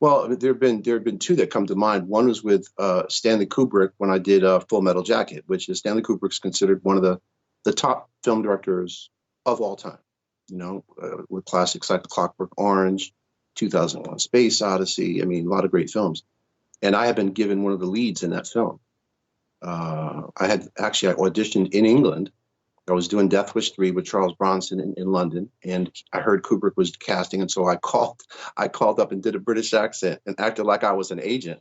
Well, there have been two that come to mind. One was with Stanley Kubrick when I did Full Metal Jacket, which is Stanley Kubrick's considered one of the top film directors of all time. With classics like Clockwork Orange, 2001: Space Odyssey. I mean, a lot of great films. And I had been given one of the leads in that film. I auditioned in England. I was doing Death Wish 3 with Charles Bronson in London, and I heard Kubrick was casting, and so I called up and did a British accent and acted like I was an agent.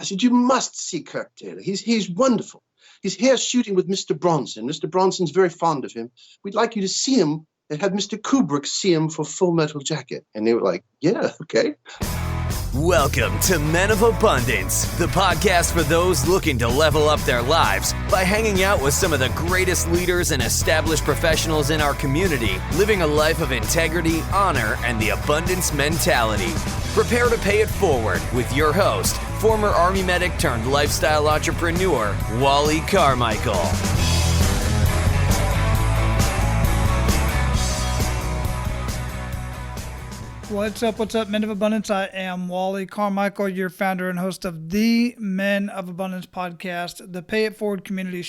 I said, "You must see Kirk Taylor. He's wonderful. He's here shooting with Mr. Bronson. Mr. Bronson's very fond of him. We'd like you to see him and have Mr. Kubrick see him for Full Metal Jacket." And they were like, "Yeah, okay." Welcome to Men of Abundance, the podcast for those looking to level up their lives by hanging out with some of the greatest leaders and established professionals in our community, living a life of integrity, honor, and the abundance mentality. Prepare to pay it forward with your host, former Army medic turned lifestyle entrepreneur, Wally Carmichael. What's up, Men of Abundance? I am Wally Carmichael, your founder and host of the Men of Abundance podcast, the Pay It Forward community,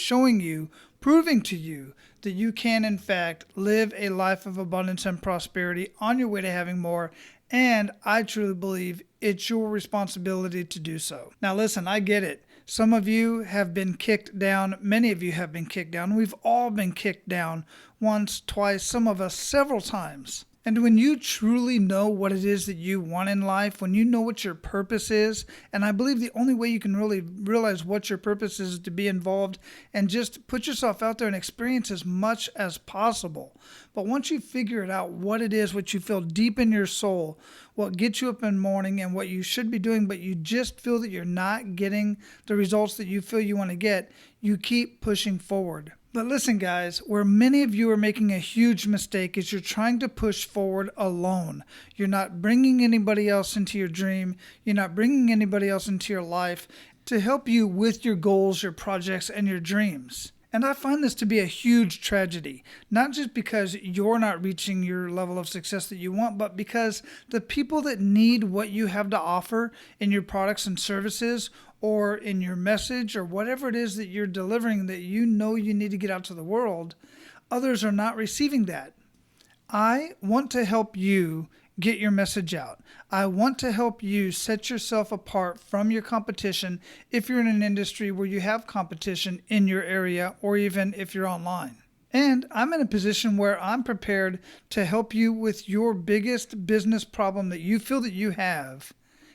proving to you that you can, in fact, live a life of abundance and prosperity on your way to having more, and I truly believe it's your responsibility to do so. Now, listen, I get it. Some of you have been kicked down. Many of you have been kicked down. We've all been kicked down once, twice, some of us several times. And when you truly know what it is that you want in life, when you know what your purpose is, and I believe the only way you can really realize what your purpose is to be involved and just put yourself out there and experience as much as possible. But once you figure it out, what it is, what you feel deep in your soul, what gets you up in the morning and what you should be doing, but you just feel that you're not getting the results that you feel you want to get, you keep pushing forward. But listen, guys, where many of you are making a huge mistake is you're trying to push forward alone. You're not bringing anybody else into your dream. You're not bringing anybody else into your life to help you with your goals, your projects, and your dreams. And I find this to be a huge tragedy, not just because you're not reaching your level of success that you want, but because the people that need what you have to offer in your products and services or in your message or whatever it is that you're delivering that you know you need to get out to the world, others are not receiving that. I want to help you get your message out. I want to help you set yourself apart from your competition if you're in an industry where you have competition in your area or even if you're online. And I'm in a position where I'm prepared to help you with your biggest business problem that you feel that you have.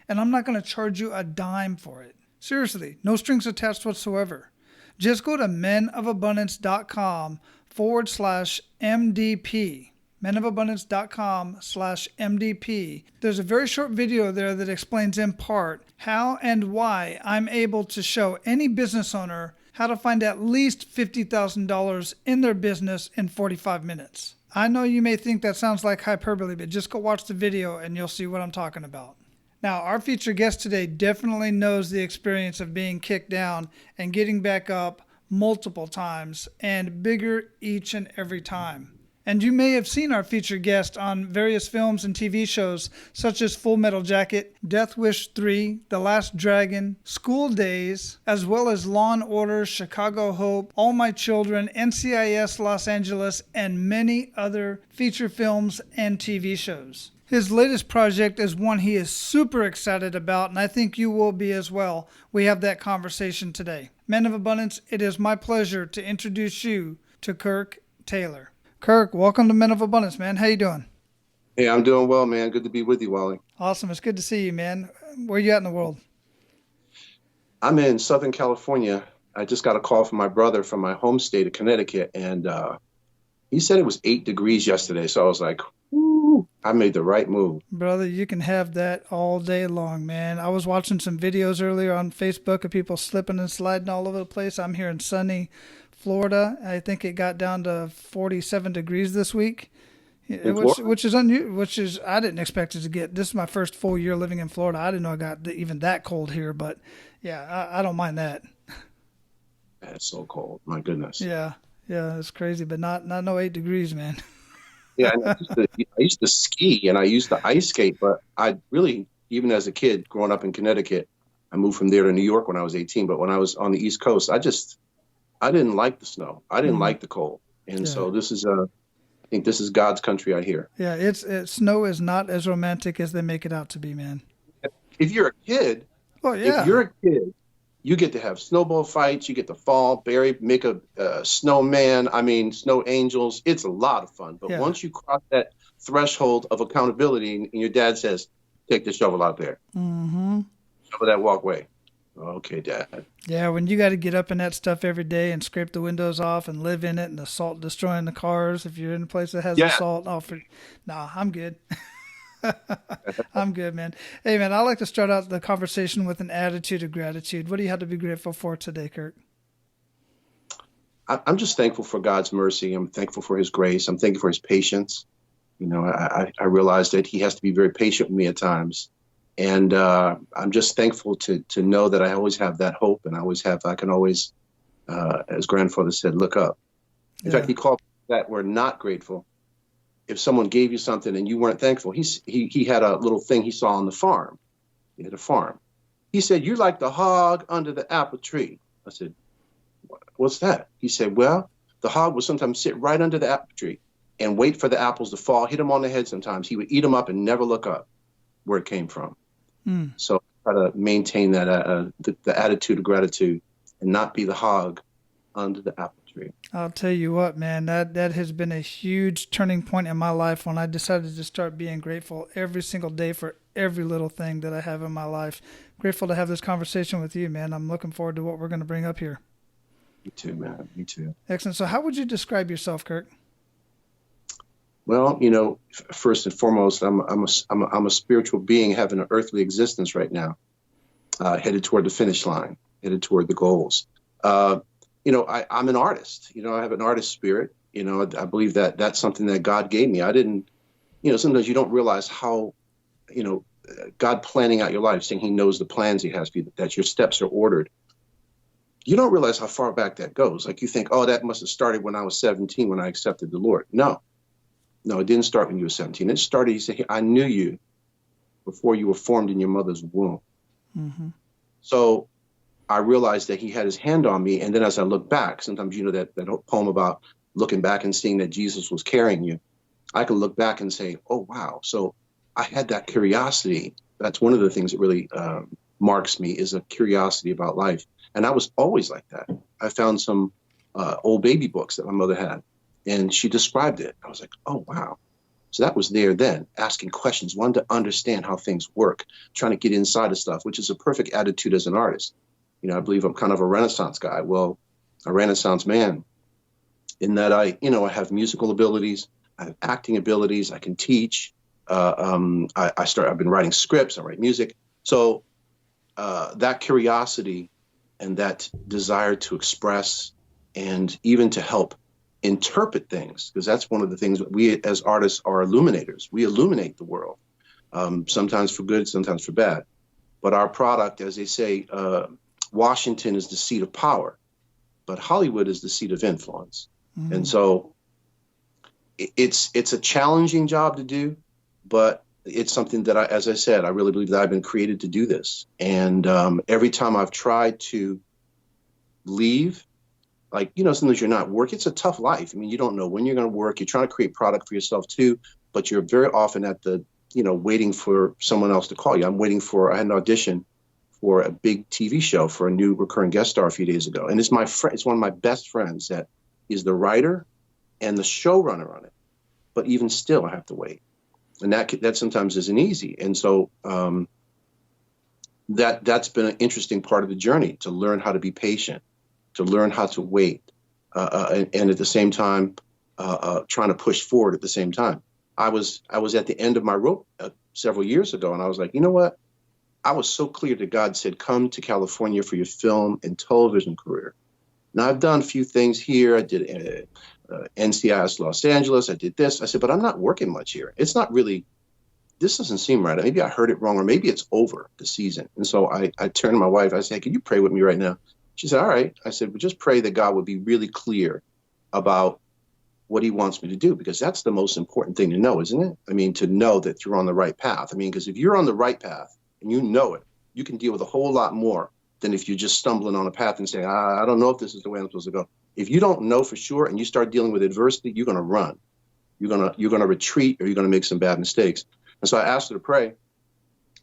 And I'm not going to charge you a dime for it. Seriously, no strings attached whatsoever. Just go to menofabundance.com/MDP. menofabundance.com/MDP. There's a very short video there that explains in part how and why I'm able to show any business owner how to find at least $50,000 in their business in 45 minutes. I know you may think that sounds like hyperbole, but just go watch the video and you'll see what I'm talking about. Now, our featured guest today definitely knows the experience of being kicked down and getting back up multiple times and bigger each and every time. And you may have seen our featured guest on various films and TV shows such as Full Metal Jacket, Death Wish 3, The Last Dragon, School Days, as well as Law & Order, Chicago Hope, All My Children, NCIS Los Angeles, and many other feature films and TV shows. His latest project is one he is super excited about, and I think you will be as well. We have that conversation today. Men of Abundance, it is my pleasure to introduce you to Kirk Taylor. Kirk, welcome to Men of Abundance, man. How you doing? Hey, I'm doing well, man. Good to be with you, Wally. Awesome. It's good to see you, man. Where are you at in the world? I'm in Southern California. I just got a call from my brother from my home state of Connecticut, and he said it was 8 degrees yesterday. So I was like, whoo, I made the right move. Brother, you can have that all day long, man. I was watching some videos earlier on Facebook of people slipping and sliding all over the place. I'm here in sunny Florida. I think it got down to 47 degrees this week, which is unusual. I didn't expect it to get. This is my first full year living in Florida. I didn't know it got even that cold here, but yeah, I don't mind that. It's so cold. My goodness. Yeah, it's crazy, but not no 8 degrees, man. Yeah, I used to ski and I used to ice skate, but I really even as a kid growing up in Connecticut. I moved from there to New York when I was 18. But when I was on the East Coast, I didn't like the snow. I didn't like the cold. And so this is I think this is God's country out here. Yeah, snow is not as romantic as they make it out to be, man. If you're a kid, you get to have snowball fights. You get to fall, make a snowman. I mean, snow angels. It's a lot of fun. But once you cross that threshold of accountability, and your dad says, "Take the shovel out there, shovel that walkway." Okay, Dad. Yeah, when you got to get up in that stuff every day and scrape the windows off and live in it, and the salt destroying the cars. If you're in a place that has the salt, I'm good. I'm good, man. Hey, man, I like to start out the conversation with an attitude of gratitude. What do you have to be grateful for today, Kirk? I'm just thankful for God's mercy. I'm thankful for his grace. I'm thankful for his patience. You know, I realize that he has to be very patient with me at times. And I'm just thankful to know that I always have that hope, and I can always, as grandfather said, look up. In fact, he called that we're not grateful. If someone gave you something and you weren't thankful, he had a little thing he saw on the farm. He had a farm. He said, "You're like the hog under the apple tree." I said, "What's that?" He said, "Well, the hog would sometimes sit right under the apple tree and wait for the apples to fall, hit him on the head sometimes. He would eat them up and never look up where it came from." So try to maintain that the attitude of gratitude and not be the hog under the apple tree. I'll tell you what, man, that has been a huge turning point in my life when I decided to start being grateful every single day for every little thing that I have in my life. Grateful to have this conversation with you, man. I'm looking forward to what we're going to bring up here. Me too, man. Me too. Excellent. So how would you describe yourself, Kirk? Well, you know, first and foremost, I'm a spiritual being having an earthly existence right now, headed toward the finish line, headed toward the goals. You know, I'm an artist. You know, I have an artist spirit. You know, I believe that that's something that God gave me. I didn't, you know, sometimes you don't realize how, you know, God planning out your life, saying he knows the plans he has for you, that your steps are ordered. You don't realize how far back that goes. Like you think, oh, that must have started when I was 17 when I accepted the Lord. No, it didn't start when you were 17. It started, he said, I knew you before you were formed in your mother's womb. So I realized that he had his hand on me. And then as I look back, sometimes, you know, that poem about looking back and seeing that Jesus was carrying you, I can look back and say, oh, wow. So I had that curiosity. That's one of the things that really marks me, is a curiosity about life. And I was always like that. I found some old baby books that my mother had, and she described it. I was like, oh, wow. So that was there then, asking questions, wanting to understand how things work, trying to get inside of stuff, which is a perfect attitude as an artist. You know, I believe I'm kind of a Renaissance guy. Well, a Renaissance man, in that I have musical abilities, I have acting abilities, I can teach. I've been writing scripts, I write music. So that curiosity and that desire to express and even to help interpret things, because that's one of the things that we as artists are illuminators. We illuminate the world, sometimes for good, sometimes for bad. But our product, as they say, Washington is the seat of power, but Hollywood is the seat of influence. And so it's a challenging job to do, but it's something that as I said, I really believe that I've been created to do this. And every time I've tried to leave, like, you know, sometimes you're not working. It's a tough life. I mean, you don't know when you're going to work. You're trying to create product for yourself too, but you're very often at the, you know, waiting for someone else to call you. I had an audition for a big TV show for a new recurring guest star a few days ago. And it's it's one of my best friends that is the writer and the showrunner on it. But even still, I have to wait. And that sometimes isn't easy. And so that's been an interesting part of the journey, to learn how to be patient, to learn how to wait, and at the same time, trying to push forward at the same time. I was at the end of my rope several years ago, and I was like, you know what? I was so clear that God said, come to California for your film and television career. Now, I've done a few things here. I did NCIS Los Angeles. I did this. I said, but I'm not working much here. It's not really, this doesn't seem right. Maybe I heard it wrong, or maybe it's over the season. And so I turned to my wife. I said, hey, can you pray with me right now? She said, all right. I said, well, just pray that God would be really clear about what he wants me to do, because that's the most important thing to know, isn't it? I mean, to know that you're on the right path. I mean, because if you're on the right path and you know it, you can deal with a whole lot more than if you're just stumbling on a path and saying, I don't know if this is the way I'm supposed to go. If you don't know for sure and you start dealing with adversity, you're going to run. You're going to retreat, or you're going to make some bad mistakes. And so I asked her to pray,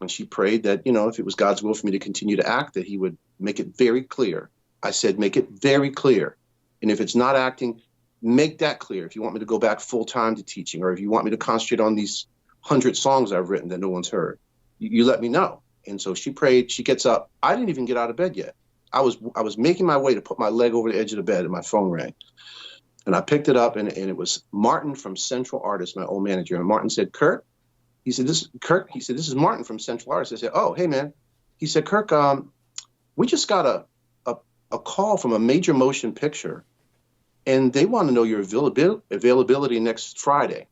and she prayed that, if it was God's will for me to continue to act, that he would make it very clear. I said, make it very clear. And if it's not acting, make that clear. If you want me to go back full time to teaching, or if you want me to concentrate on these 100 songs I've written that no one's heard, you let me know. And so she prayed, she gets up. I didn't even get out of bed yet. I was making my way to put my leg over the edge of the bed, and my phone rang. And I picked it up, and it was Martin from Central Artists, my old manager. And Martin said, Kirk, this is Martin from Central Artists. I said, oh, hey, man. He said, Kirk, we just got a call from a major motion picture, and they want to know your availability next Friday.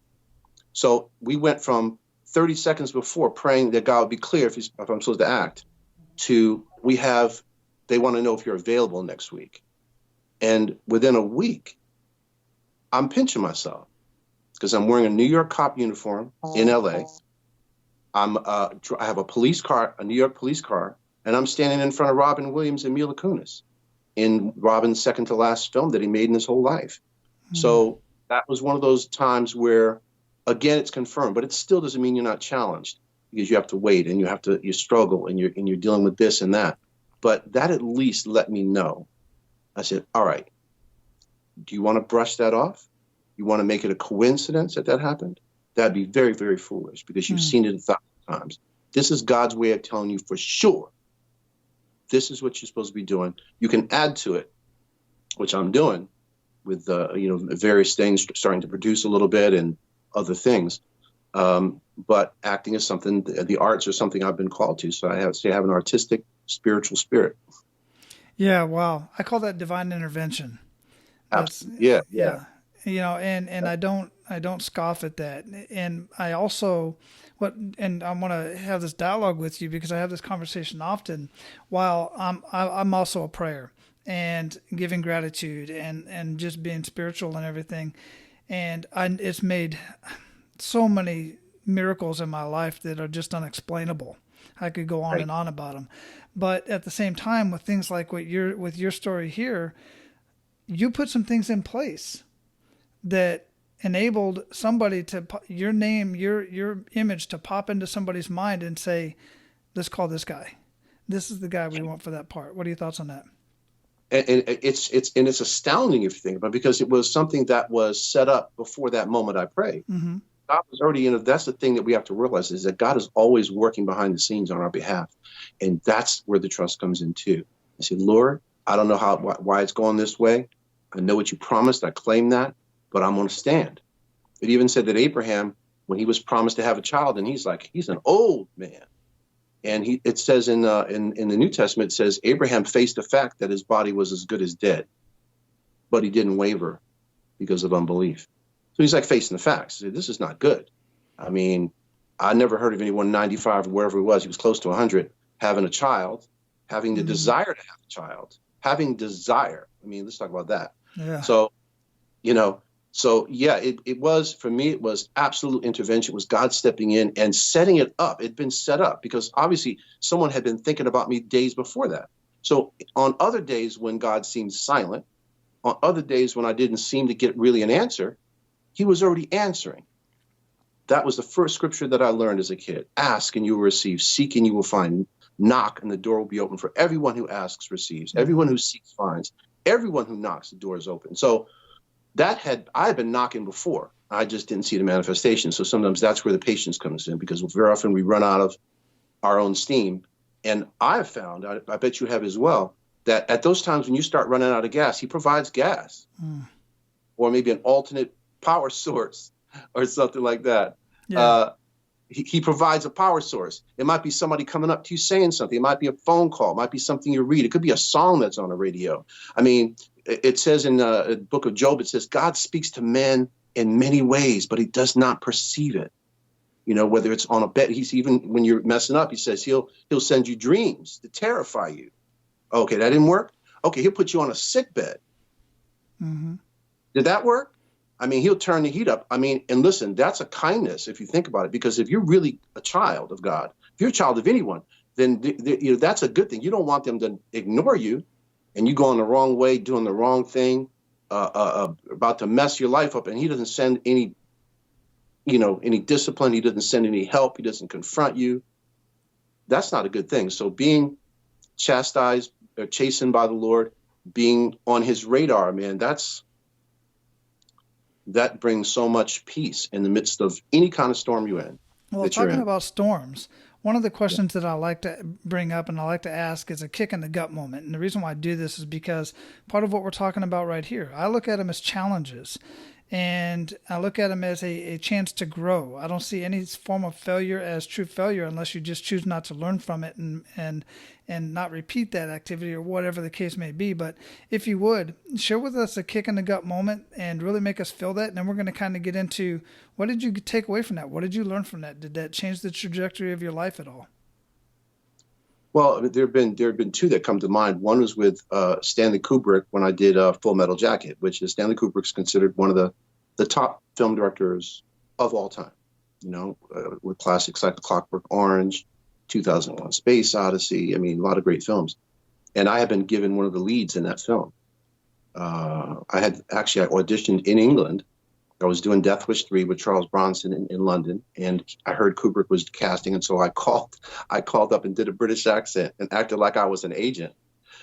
So we went from 30 seconds before praying that God would be clear if I'm supposed to act, to they want to know if you're available next week. And within a week, I'm pinching myself because I'm wearing a New York cop uniform in LA. I have a New York police car, and I'm standing in front of Robin Williams and Mila Kunis in Robin's second to last film that he made in his whole life. Mm-hmm. So that was one of those times where, again, it's confirmed, but it still doesn't mean you're not challenged, because you have to wait and you struggle and you're dealing with this and that. But that at least let me know. I said, all right, do you want to brush that off? You want to make it a coincidence that happened? That'd be very, very foolish, because you've seen it 1,000 times. This is God's way of telling you for sure, this is what you're supposed to be doing. You can add to it, which I'm doing with, various things, starting to produce a little bit and other things. But acting is something, the arts are something I've been called to. So I have an artistic, spiritual spirit. Yeah. Wow. I call that divine intervention. Absolutely. Yeah. And I don't scoff at that. And I also, and I want to have this dialogue with you, because I have this conversation often while I'm also a prayer and giving gratitude and just being spiritual and everything. And it's made so many miracles in my life that are just unexplainable. I could go on and on about them. But at the same time, with things like with your story here, you put some things in place that enabled somebody to your name, your image to pop into somebody's mind and say, let's call this guy. This is the guy we want for that part. What are your thoughts on that? And it's astounding if you think about it, because it was something that was set up before that moment I prayed. Mm-hmm. God was already that's the thing that we have to realize, is that God is always working behind the scenes on our behalf. And that's where the trust comes in too. I said, Lord, I don't know why it's going this way. I know what you promised. I claim that, but I'm going to stand. It even said that Abraham, when he was promised to have a child, and he's an old man. And it says in the New Testament, it says Abraham faced the fact that his body was as good as dead, but he didn't waver because of unbelief. So he's like facing the facts. He said, this is not good. I mean, I never heard of anyone 95 or wherever he was close to 100, having a child, having the desire to have a child, having desire. I mean, let's talk about that. Yeah. So, it was, for me, it was absolute intervention. It was God stepping in and setting it up. It'd been set up because obviously someone had been thinking about me days before that. So on other days when God seemed silent, on other days when I didn't seem to get really an answer, he was already answering. That was the first scripture that I learned as a kid. Ask and you will receive. Seek and you will find. Knock and the door will be open. For everyone who asks receives. Everyone who seeks finds. Everyone who knocks, the door is open. So I had been knocking before. I just didn't see the manifestation. So sometimes that's where the patience comes in, because very often we run out of our own steam. And I've found, I bet you have as well, that at those times when you start running out of gas, he provides gas or maybe an alternate power source or something like that. Yeah. He provides a power source. It might be somebody coming up to you saying something. It might be a phone call. It might be something you read. It could be a song that's on the radio. I mean, it says in the book of Job, it says, God speaks to men in many ways, but he does not perceive it. Whether it's on a bed, even when you're messing up, he says he'll send you dreams to terrify you. Okay, that didn't work. Okay, he'll put you on a sick bed. Mm-hmm. Did that work? I mean, he'll turn the heat up. I mean, and listen, that's a kindness if you think about it, because if you're really a child of God, if you're a child of anyone, then that's a good thing. You don't want them to ignore you and you going the wrong way, doing the wrong thing, about to mess your life up. And he doesn't send any discipline. He doesn't send any help. He doesn't confront you. That's not a good thing. So being chastised or chastened by the Lord, being on his radar, man, that brings so much peace in the midst of any kind of storm you're in. Well, talking about storms, one of the questions that I like to bring up and I like to ask is a kick in the gut moment. And the reason why I do this is because part of what we're talking about right here, I look at them as challenges. And I look at them as a chance to grow. I don't see any form of failure as true failure unless you just choose not to learn from it and not repeat that activity or whatever the case may be. But if you would, share with us a kick in the gut moment and really make us feel that. And then we're going to kind of get into, what did you take away from that? What did you learn from that? Did that change the trajectory of your life at all? Well, there have been two that come to mind. One was with Stanley Kubrick when I did Full Metal Jacket, which is Stanley Kubrick's considered one of the top film directors of all time. With classics like Clockwork Orange, 2001: Space Odyssey. I mean, a lot of great films. And I had been given one of the leads in that film. I auditioned in England. I was doing Death Wish 3 with Charles Bronson in London, and I heard Kubrick was casting, and so I called up and did a British accent and acted like I was an agent.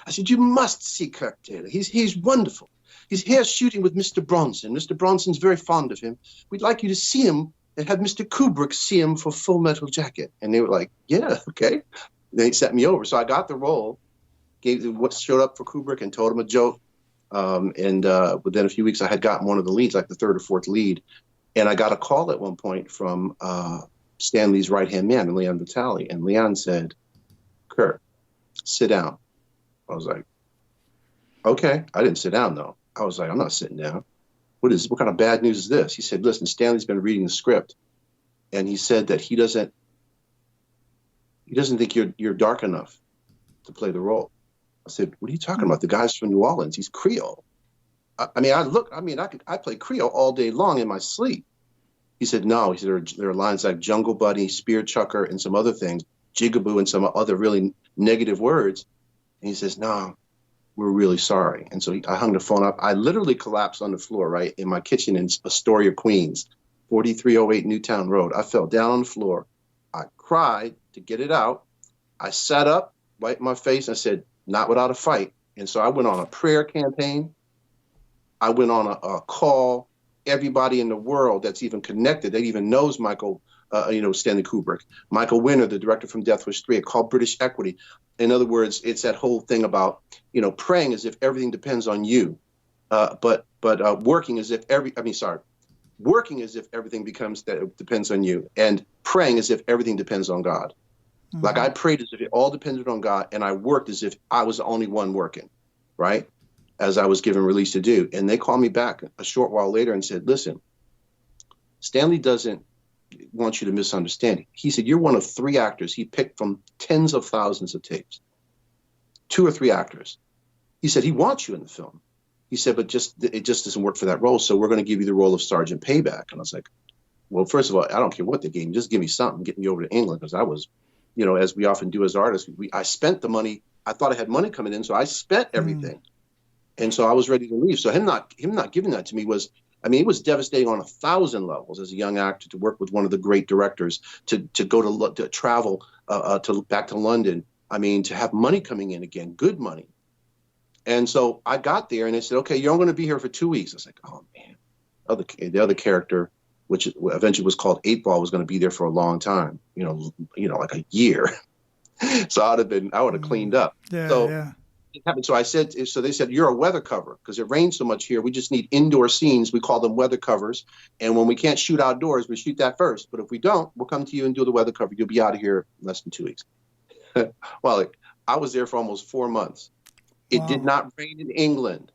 I said, "You must see Kirk Taylor. He's wonderful. He's here shooting with Mr. Bronson. Mr. Bronson's very fond of him. We'd like you to see him and have Mr. Kubrick see him for Full Metal Jacket." And they were like, "Yeah, okay." They set me over, so I got the role. Showed up for Kubrick and told him a joke. Within a few weeks, I had gotten one of the leads, like the third or fourth lead. And I got a call at one point from Stanley's right-hand man, Leon Vitale. And Leon said, "Kirk, sit down." I was like, "Okay." I didn't sit down, though. I was like, "I'm not sitting down. What kind of bad news is this?" He said, "Listen, Stanley's been reading the script. And he said that he doesn't think you're dark enough to play the role." I said, "What are you talking about? The guy's from New Orleans. He's Creole." I play Creole all day long in my sleep. He said, "No." He said, there are lines like Jungle Bunny, Spear Chucker, and some other things, Jigaboo, and some other really negative words. And he says, "No, we're really sorry." And so I hung the phone up. I literally collapsed on the floor, right, in my kitchen in Astoria, Queens, 4308 Newtown Road. I fell down on the floor. I cried to get it out. I sat up, wiped my face, and I said, "Not without a fight." And so I went on a prayer campaign. I went on a call. Everybody in the world that's even connected, that even knows Stanley Kubrick. Michael Winner, the director from Death Wish 3, called British Equity. In other words, it's that whole thing about, praying as if everything depends on you, but working as if working as if everything depends on you, and praying as if everything depends on God. Mm-hmm. Like I prayed as if it all depended on God, and I worked as if I was the only one working, right? As I was given release to do. And they called me back a short while later and said, "Listen, Stanley doesn't want you to misunderstand." He said, "You're one of 3 actors he picked from tens of thousands of tapes. 2 or 3 actors." He said, "He wants you in the film." He said, "But it just doesn't work for that role. So we're going to give you the role of Sergeant Payback." And I was like, "Well, first of all, I don't care what they gave me. Just give me something, get me over to England." Because I was, as we often do as artists, I spent the money. I thought I had money coming in, so I spent everything. And so I was ready to leave. So him not giving that to me was, it was devastating on 1,000 levels as a young actor to work with one of the great directors, to go to travel back to London. To have money coming in again, good money. And so I got there and they said, "Okay, you're going to be here for 2 weeks." I was like, "Oh man." The other character, which eventually was called 8 Ball, was going to be there for a long time, like a year. So I would have cleaned up. Yeah. It happened. So they said, "You're a weather cover because it rains so much here. We just need indoor scenes. We call them weather covers. And when we can't shoot outdoors, we shoot that first. But if we don't, we'll come to you and do the weather cover. You'll be out of here in less than 2 weeks." Well, I was there for almost 4 months. It did not rain in England.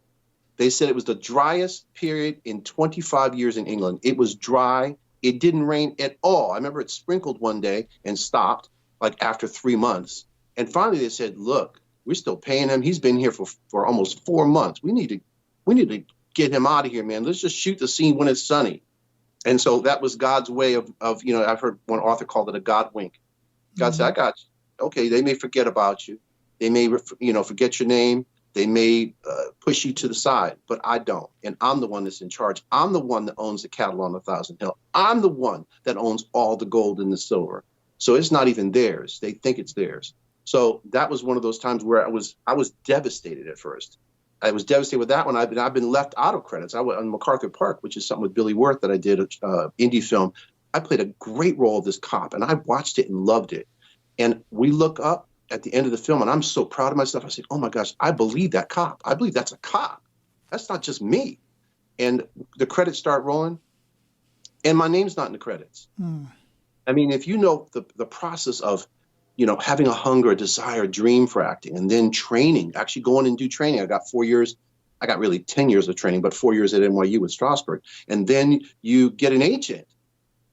They said it was the driest period in 25 years in England. It was dry. It didn't rain at all. I remember it sprinkled one day and stopped, like after 3 months. And finally they said, "Look, we're still paying him. He's been here for almost 4 months. We need to get him out of here, man. Let's just shoot the scene when it's sunny. And so that was God's way of I've heard one author called it a God wink. God said, I got you. Okay, they may forget about you. They may, forget your name. They may push you to the side, but I don't. And I'm the one that's in charge. I'm the one that owns the cattle on 1,000 Hill. I'm the one that owns all the gold and the silver. So it's not even theirs. They think it's theirs. So that was one of those times where I was devastated at first. I was devastated with that one. I've been left out of credits. I went on MacArthur Park, which is something with Billy Wirth that I did, indie film. I played a great role of this cop, and I watched it and loved it. And we look up at the end of the film, and I'm so proud of myself. I said, oh, my gosh, I believe that cop. I believe that's a cop. That's not just me. And the credits start rolling, and my name's not in the credits. I mean, if you know the process of, having a hunger, a desire, a dream for acting, and then training, actually going and do training. I got 4 years. I got really 10 years of training, but 4 years at NYU with Strasberg. And then you get an agent,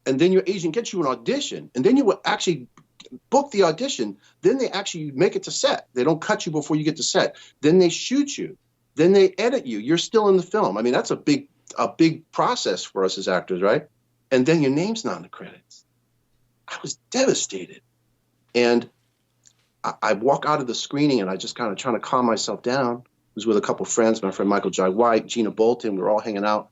and then your agent gets you an audition, and then you will actually book the audition. Then they actually make it to set. They don't cut you before you get to set. Then they shoot you. Then they edit you. You're still in the film. I mean, that's a big process for us as actors, right? And then your name's not in the credits. I was devastated. And I walk out of the screening, and I just kind of trying to calm myself down. I was with a couple of friends, my friend Michael Jai White, Gina Bolton. We were all hanging out.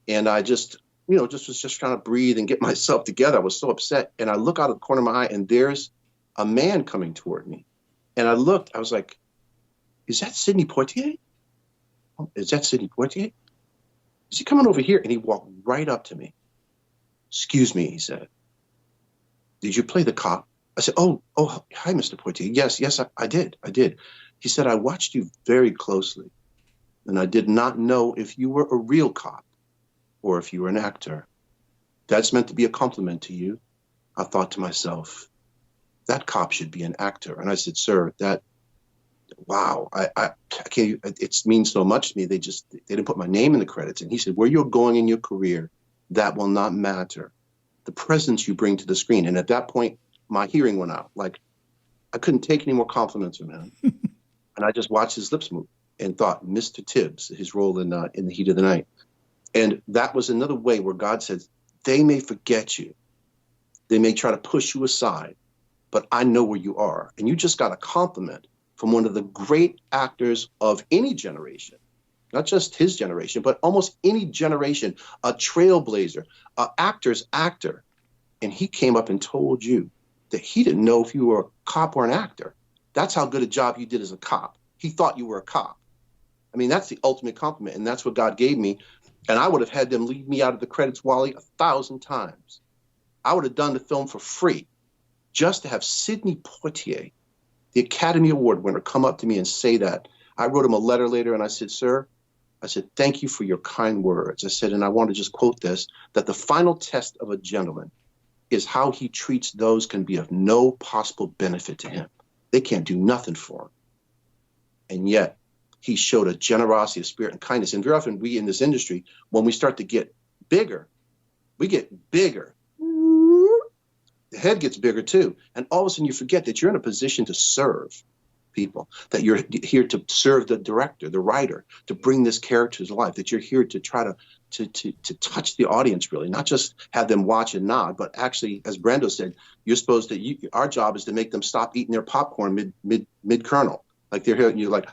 And I just was trying to breathe and get myself together. I was so upset. And I look out of the corner of my eye, and there's a man coming toward me. And I looked, I was like, is that Sidney Poitier? Is that Sidney Poitier? Is he coming over here? And he walked right up to me. Excuse me, he said. Did you play the cop? I said, oh, hi, Mr. Poitier. Yes, I did. He said, I watched you very closely, and I did not know if you were a real cop or if you were an actor. That's meant to be a compliment to you. I thought to myself, that cop should be an actor. And I said, sir, wow, I can't, it means so much to me. They didn't put my name in the credits. And he said, where you're going in your career, that will not matter. The presence you bring to the screen. And at that point, my hearing went out. Like, I couldn't take any more compliments from him. And I just watched his lips move and thought, Mr. Tibbs, his role in The Heat of the Night. And that was another way where God said, they may forget you. They may try to push you aside, but I know where you are. And you just got a compliment from one of the great actors of any generation, not just his generation, but almost any generation, a trailblazer, an actor's actor. And he came up and told you that he didn't know if you were a cop or an actor. That's how good a job you did as a cop. He thought you were a cop. I mean, that's the ultimate compliment, and that's what God gave me. And I would have had them leave me out of the credits, Wally, 1,000 times. I would have done the film for free just to have Sidney Poitier, the Academy Award winner, come up to me and say that. I wrote him a letter later, and I said, sir, thank you for your kind words. I said, and I want to just quote this, that the final test of a gentleman is how he treats those can be of no possible benefit to him. They can't do nothing for him. And yet he showed a generosity of spirit and kindness. And very often we in this industry, when we start to get bigger, we get bigger. The head gets bigger too. And all of a sudden you forget that you're in a position to serve people, that you're here to serve the director, the writer, to bring this character to life, that you're here to try to touch the audience, really, not just have them watch and nod, but actually, as Brando said, you're supposed to, our job is to make them stop eating their popcorn mid-kernel. Like they're here and you're like,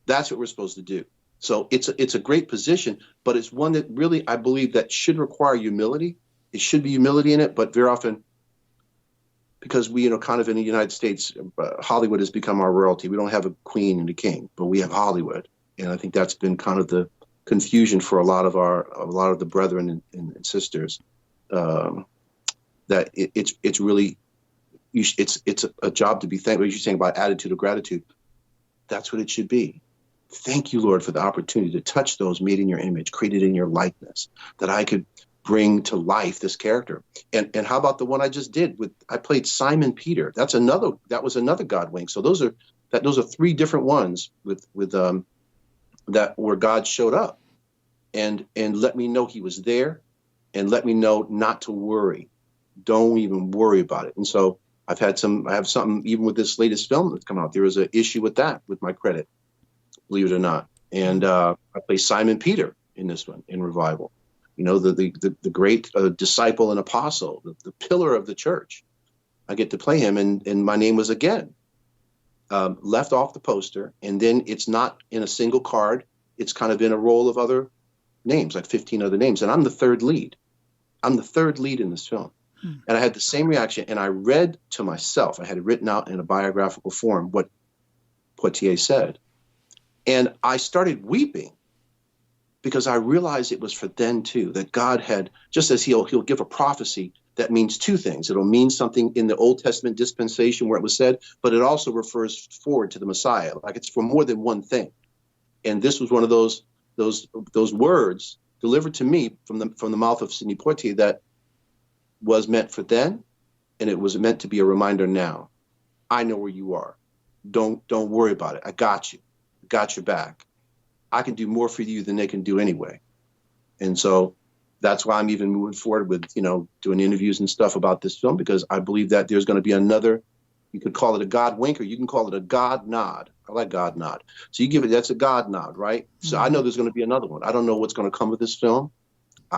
that's what we're supposed to do. So it's a great position, but it's one that really, I believe that should require humility. It should be humility in it, but very often, because we, kind of in the United States, Hollywood has become our royalty. We don't have a queen and a king, but we have Hollywood. And I think that's been kind of the confusion for a lot of the brethren and sisters, that it's really, it's a job to be thankful. What you're saying about attitude of gratitude, that's what it should be. Thank you, Lord, for the opportunity to touch those made in your image, created in your likeness, that I could bring to life this character. And how about the one I just did I played Simon Peter. That was another God wink. So those are three different ones with that where God showed up and let me know he was there and let me know not to worry. Don't even worry about it. And so I have something even with this latest film that's come out. There was an issue with that, with my credit, believe it or not. And I play Simon Peter in this one, in Revival. You know, the great disciple and apostle, the pillar of the church. I get to play him, and my name was again left off the poster. And then it's not in a single card. It's kind of in a roll of other names, like 15 other names. And I'm the third lead. I'm the third lead in this film. And I had the same reaction. And I read to myself, I had it written out in a biographical form, what Poitier said. And I started weeping because I realized it was for then too, that God had, just as he'll give a prophecy that means two things. It'll mean something in the Old Testament dispensation where it was said, but it also refers forward to the Messiah. Like it's for more than one thing. And this was one of those words delivered to me from the mouth of Sidney Poitier that was meant for then, and it was meant to be a reminder now. I know where you are. Don't worry about it. I got you. Got your back. I can do more for you than they can do anyway. And so that's why I'm even moving forward with, doing interviews and stuff about this film, because I believe that there's going to be another, you could call it a God wink, or you can call it a God nod. I like God nod. So you give it, that's a God nod, right? Mm-hmm. So I know there's going to be another one. I don't know what's going to come with this film.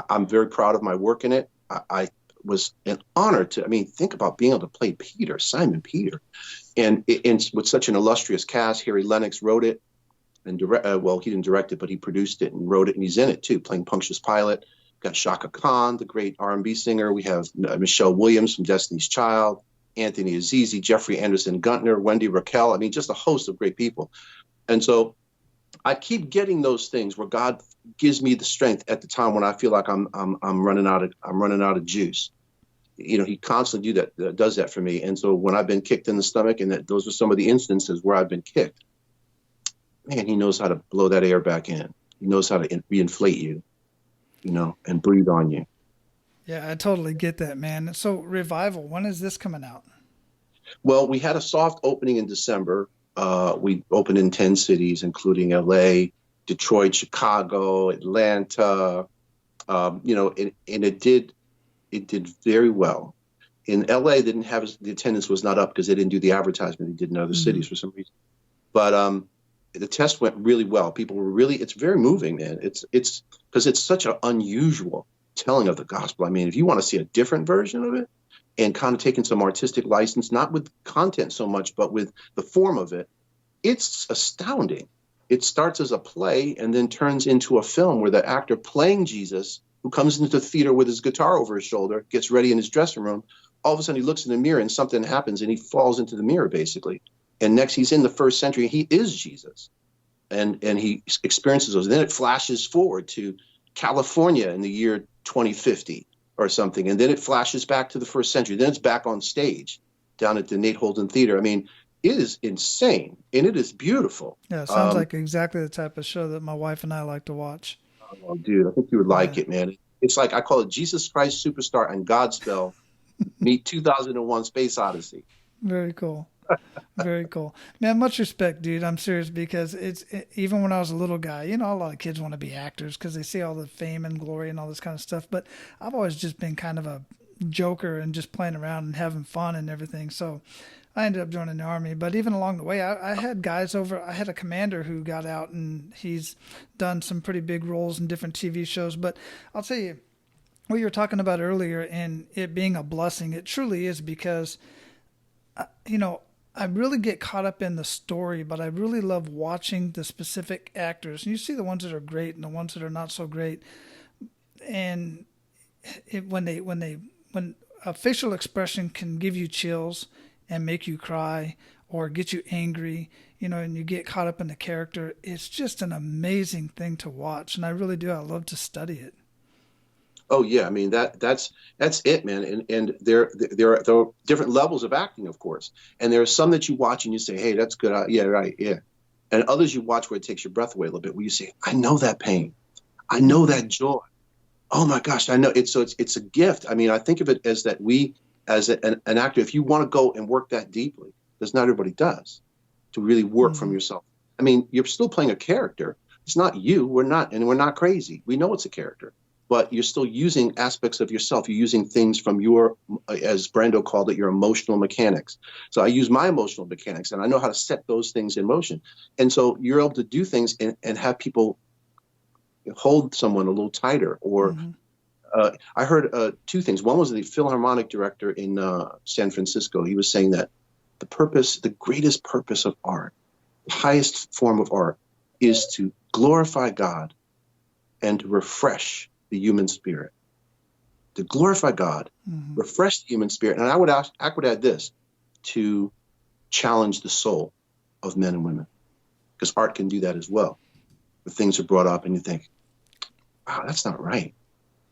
I'm very proud of my work in it. I was an honor to, think about being able to play Peter, Simon Peter. And with such an illustrious cast, Harry Lennox wrote it. And he didn't direct it, but he produced it and wrote it, and he's in it too, playing Pontius Pilate. We've got Shaka Khan, the great R&B singer. We have Michelle Williams from Destiny's Child, Anthony Azizi, Jeffrey Anderson Guntner, Wendy Raquel. just a host of great people. And so I keep getting those things where God gives me the strength at the time when I feel like I'm running out of juice. He constantly does that for me. And so when I've been kicked in the stomach, and those are some of the instances where I've been kicked. Man, he knows how to blow that air back in. He knows how to reinflate you, and breathe on you. Yeah, I totally get that, man. So Revival, when is this coming out? Well, we had a soft opening in December. We opened in 10 cities, including LA, Detroit, Chicago, Atlanta, and it did very well. In LA, they didn't have, the attendance was not up because they didn't do the advertisement they did in other cities for some reason. But the test went really well. People were it's very moving, man. It's because it's such an unusual telling of the gospel. If you want to see a different version of it and kind of taking some artistic license, not with content so much, but with the form of it, it's astounding. It starts as a play and then turns into a film where the actor playing Jesus, who comes into the theater with his guitar over his shoulder, gets ready in his dressing room, all of a sudden he looks in the mirror and something happens and he falls into the mirror, basically. And next, he's in the first century. He is Jesus, and he experiences those. And then it flashes forward to California in the year 2050 or something, and then it flashes back to the first century. Then it's back on stage down at the Nate Holden Theater. It is insane, and it is beautiful. Yeah, it sounds like exactly the type of show that my wife and I like to watch. Oh, dude, I think you would like it, man. It's like, I call it Jesus Christ Superstar and Godspell meet 2001 Space Odyssey. Very cool. Very cool, man. Much respect, dude. I'm serious, because even when I was a little guy, a lot of kids want to be actors because they see all the fame and glory and all this kind of stuff. But I've always just been kind of a joker and just playing around and having fun and everything. So I ended up joining the Army. But even along the way, I had guys over. I had a commander who got out, and he's done some pretty big roles in different TV shows. But I'll tell you, what you were talking about earlier and it being a blessing, it truly is, because I really get caught up in the story, but I really love watching the specific actors. And you see the ones that are great and the ones that are not so great. And when a facial expression can give you chills and make you cry or get you angry, and you get caught up in the character, it's just an amazing thing to watch. And I really do. I love to study it. Oh yeah, that's it, man. And there are different levels of acting, of course. And there are some that you watch and you say, "Hey, that's good. Yeah, right, yeah." And others you watch where it takes your breath away a little bit, where you say, "I know that pain, I know that joy. Oh my gosh, I know." It's a gift. I think of it as that we, as an actor, if you want to go and work that deeply, because not everybody does, to really work from yourself. You're still playing a character. It's not you. We're not crazy. We know it's a character. but you're still using aspects of yourself. You're using things from your, as Brando called it, your emotional mechanics. So I use my emotional mechanics, and I know how to set those things in motion. And so you're able to do things and have people hold someone a little tighter. Or I heard two things. One was the Philharmonic director in San Francisco. He was saying that the greatest purpose of art, the highest form of art, is to glorify God and to refresh the human spirit. To glorify God, refresh the human spirit. And I would add this, to challenge the soul of men and women, because art can do that as well. When things are brought up and you think, wow, that's not right.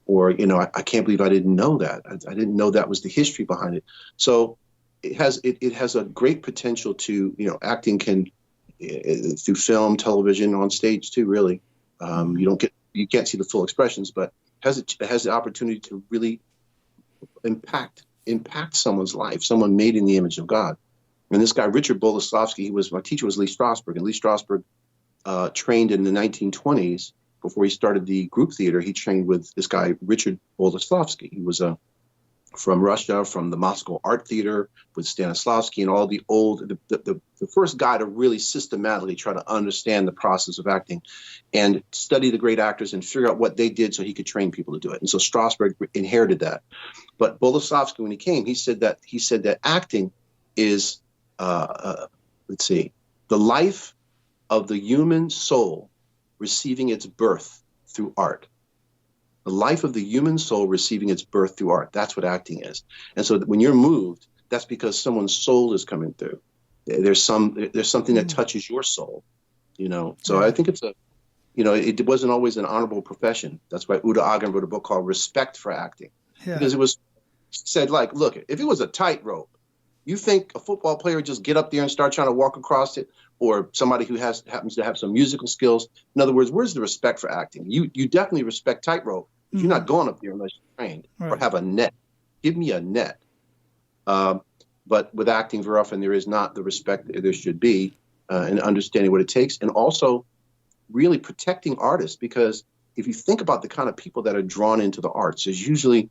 Or, I can't believe I didn't know that. I didn't know that was the history behind it. So it has a great potential to, acting can, through film, television, on stage too, really. You can't see the full expressions, but it has the opportunity to really impact someone's life, someone made in the image of God. And this guy, Richard Boleslavsky, my teacher was Lee Strasberg, and Lee Strasberg trained in the 1920s. Before he started the group theater, he trained with this guy, Richard Boleslavsky. He was from Russia, from the Moscow Art Theater with Stanislavski and all the first guy to really systematically try to understand the process of acting and study the great actors and figure out what they did so he could train people to do it. And so Strasberg inherited that. But Boleslavsky, when he came, he said that acting is, the life of the human soul receiving its birth through art. The life of the human soul receiving its birth through art. That's what acting is. And so when you're moved, that's because someone's soul is coming through. There's something that touches your soul, So I think it wasn't always an honorable profession. That's why Udo Hagen wrote a book called Respect for Acting. Yeah. Because it was said, like, look, if it was a tightrope, you think a football player would just get up there and start trying to walk across it? Or somebody who happens to have some musical skills. In other words, where's the respect for acting? You definitely respect tightrope. You're not going up there unless you're trained or have a net. Give me a net. But with acting, very often there is not the respect that there should be, and understanding what it takes, and also really protecting artists. Because if you think about the kind of people that are drawn into the arts, there's usually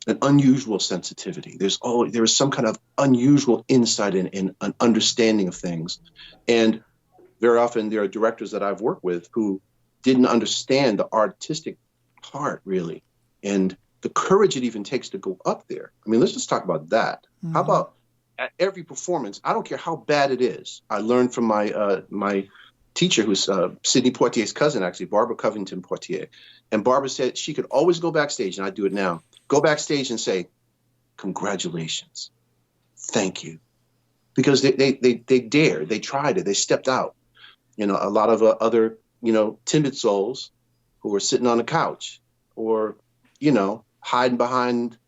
an unusual sensitivity. There is some kind of unusual insight and an understanding of things. And very often there are directors that I've worked with who didn't understand the artistic part, really, and the courage it even takes to go up there. I mean, let's just talk about that. How about at every performance, I don't care how bad it is. I learned from my teacher, who's Sidney Poitier's cousin, actually, Barbara Covington Poitier. And Barbara said she could always go backstage, and I do it now, go backstage and say, congratulations, thank you. Because they dared, they tried it, they stepped out. A lot of other, timid souls who were sitting on the couch or, hiding behind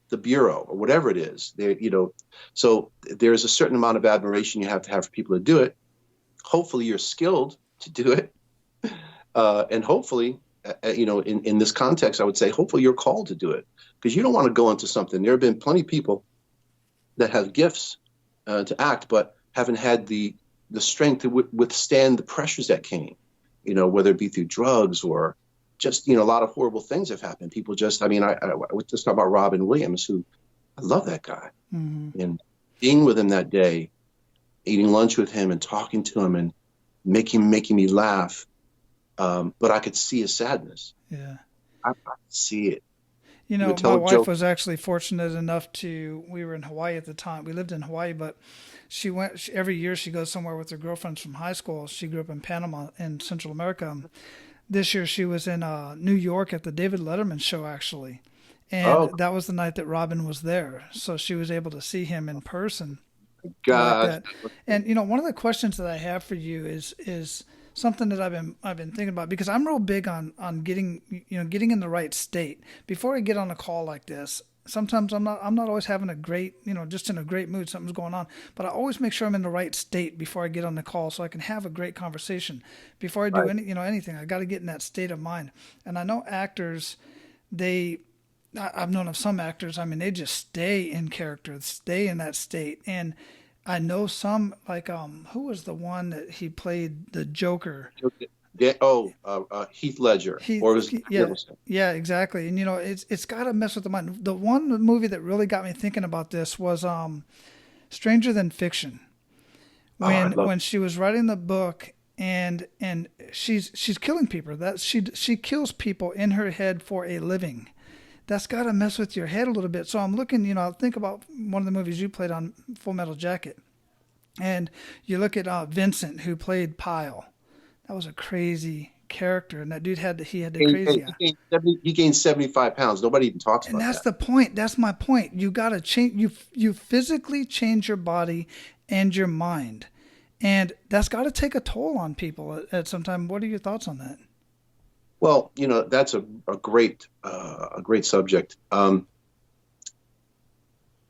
the bureau or whatever it is. So there's a certain amount of admiration you have to have for people to do it. Hopefully you're skilled to do it. And hopefully, in this context, I would say, hopefully you're called to do it, because you don't want to go into something. There have been plenty of people that have gifts to act, but haven't had the strength to withstand the pressures that came, whether it be through drugs or just, a lot of horrible things have happened. People just, I was just talking about Robin Williams, who, I love that guy. And being with him that day, eating lunch with him and talking to him and making me laugh. But I could see his sadness. Yeah. I could see it. My wife was actually fortunate enough we were in Hawaii at the time. We lived in Hawaii, but every year she goes somewhere with her girlfriends from high school. She grew up in Panama in Central America. This year she was in New York at the David Letterman show, actually. And that was the night that Robin was there. So she was able to see him in person. God. Like and, one of the questions that I have for you is something that I've been thinking about, because I'm real big on getting in the right state before I get on a call like this. Sometimes I'm not always having a great, just in a great mood, something's going on, but I always make sure I'm in the right state before I get on the call so I can have a great conversation. Before I do anything, I got to get in that state of mind. And I know actors, I've known of some actors, they just stay in character, stay in that state. And I know some, like, who was the one that he played the Joker? Heath Ledger. He, Or it was yeah, yeah, exactly. And it's got to mess with the mind. The one movie that really got me thinking about this was Stranger Than Fiction. When she was writing the book and she's killing people. That she kills people in her head for a living. That's got to mess with your head a little bit. So I'm looking, think about one of the movies you played on Full Metal Jacket. And you look at Vincent, who played Pyle. That was a crazy character, and that dude had the crazy eye. He gained 75 pounds. Nobody even talks about that. And that's the point. That's my point. You got to change. You physically change your body and your mind, and that's got to take a toll on people at some time. What are your thoughts on that? Well, that's a great subject. When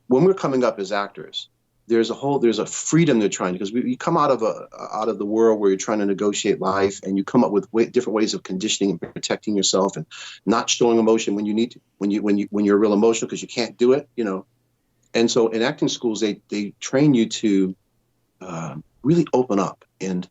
we're coming up as actors, there's a freedom they're trying, because you come out of the world where you're trying to negotiate life, and you come up with different ways of conditioning and protecting yourself and not showing emotion when you need to, when you're real emotional because you can't do it, And so in acting schools, they train you to really open up and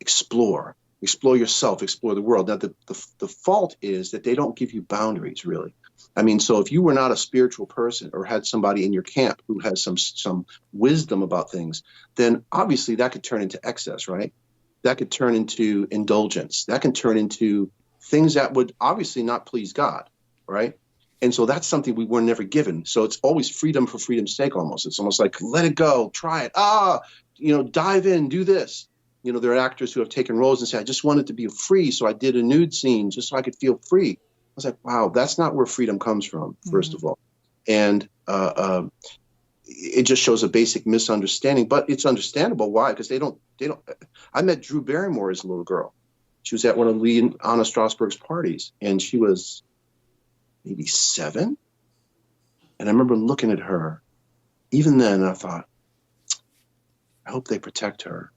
explore yourself, explore the world. Now, the fault is that they don't give you boundaries, really. I mean, so if you were not a spiritual person or had somebody in your camp who has some wisdom about things, then obviously that could turn into excess, right? That could turn into indulgence. That can turn into things that would obviously not please God, right? And so that's something we were never given. So it's always freedom for freedom's sake almost. It's almost like, let it go, try it. Dive in, do this. There are actors who have taken roles and say, I just wanted to be free, so I did a nude scene just so I could feel free. I was like, wow, that's not where freedom comes from, first of all. And it just shows a basic misunderstanding, but it's understandable. Why? Because they don't. I met Drew Barrymore as a little girl. She was at one of Lee and Anna Strasberg's parties, and she was maybe 7. And I remember looking at her. Even then, I thought, I hope they protect her.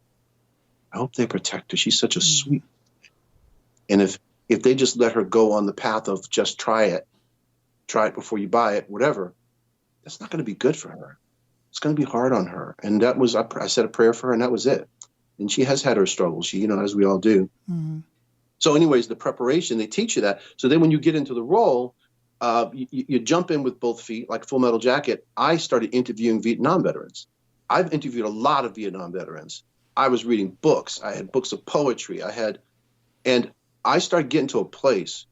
I hope they protect her. She's such a sweet. And if they just let her go on the path of just try it before you buy it, whatever, that's not going to be good for her. It's going to be hard on her. And that was, I said a prayer for her, and that was it. And she has had her struggles, she, as we all do. Mm-hmm. So anyways, the preparation, they teach you that. So then when you get into the role, you jump in with both feet, like Full Metal Jacket. I started interviewing Vietnam veterans. I've interviewed a lot of Vietnam veterans. I was reading books. I had books of poetry. And I started getting to a place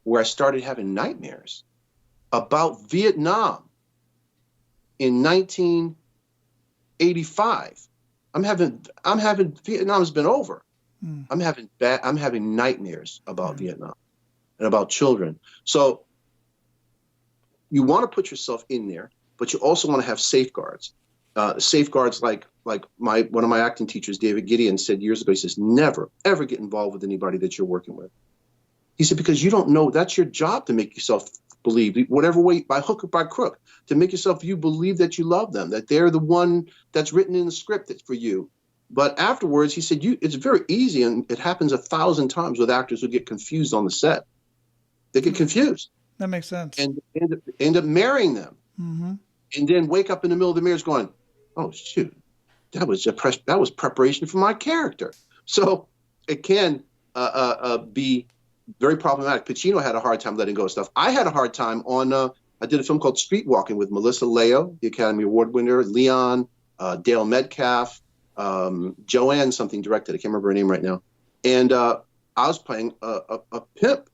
where I started having nightmares about Vietnam in 1985. I'm having Vietnam's been over. I'm having nightmares about Vietnam and about children. So you want to put yourself in there, but you also want to have safeguards. Safeguards like one of my acting teachers, David Gideon, said years ago. He says, never, ever get involved with anybody that you're working with. He said, because you don't know, that's your job to make yourself believe, whatever way, by hook or by crook, to make yourself, you believe that you love them, that they're the one that's written in the script that's for you. But afterwards, he said, it's very easy, and it happens 1,000 times with actors who get confused on the set. They get confused. That makes sense. And end up marrying them. Mm-hmm. And then wake up in the middle of the marriage going, oh, shoot, that was preparation for my character. So it can be very problematic. Pacino had a hard time letting go of stuff. I had a hard time I did a film called Streetwalking with Melissa Leo, the Academy Award winner, Leon, Dale Metcalf, Joanne something directed. I can't remember her name right now. And I was playing a pimp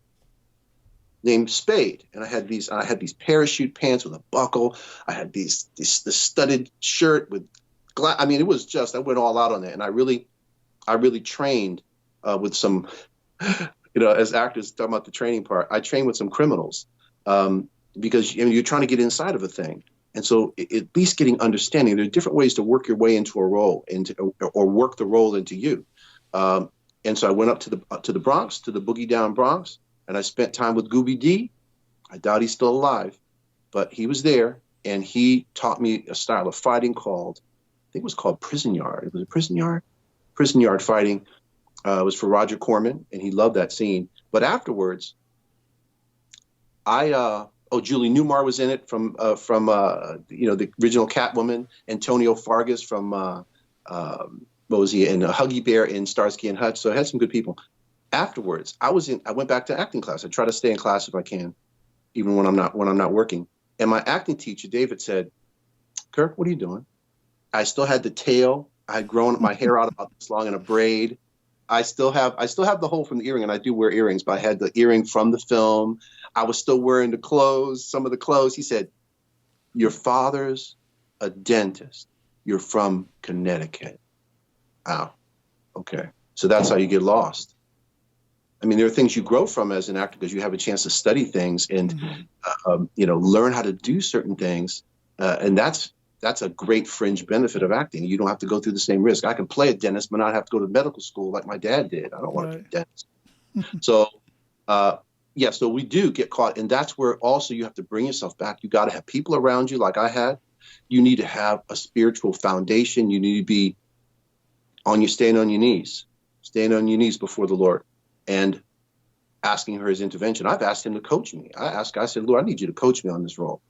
named Spade, and I had these parachute pants with a buckle. I had this studded shirt with glass. I mean, it was just, I went all out on it, and I really trained with some, as actors talking about the training part. I trained with some criminals because you're trying to get inside of a thing, and so at least getting understanding. There are different ways to work your way into a role, or work the role into you. And so I went up to the Bronx, to the Boogie Down Bronx. And I spent time with Gooby D. I doubt he's still alive, but he was there, and he taught me a style of fighting called, I think it was called Prison Yard. It was a Prison Yard? Prison Yard fighting. It was for Roger Corman, and he loved that scene. But afterwards, Julie Newmar was in it from the original Catwoman. Antonio Fargas from, what was he, in Huggy Bear in Starsky and Hutch. So I had some good people. Afterwards, I went back to acting class. I try to stay in class if I can, even when I'm not working. And my acting teacher, David, said, "Kirk, what are you doing?" I still had the tail. I had grown my hair out about this long in a braid. I still have the hole from the earring, and I do wear earrings, but I had the earring from the film. I was still wearing the clothes, some of the clothes. He said, "Your father's a dentist. You're from Connecticut." Oh, okay. So that's how you get lost. I mean, there are things you grow from as an actor because you have a chance to study things and, learn how to do certain things. And that's a great fringe benefit of acting. You don't have to go through the same risk. I can play a dentist, but not have to go to medical school like my dad did. I don't want to be a dentist. So, so we do get caught. And that's where also you have to bring yourself back. You got to have people around you like I had. You need to have a spiritual foundation. You need to be staying on your knees before the Lord and asking for his intervention. I've asked him to coach me. I said, "Lord, I need you to coach me on this role."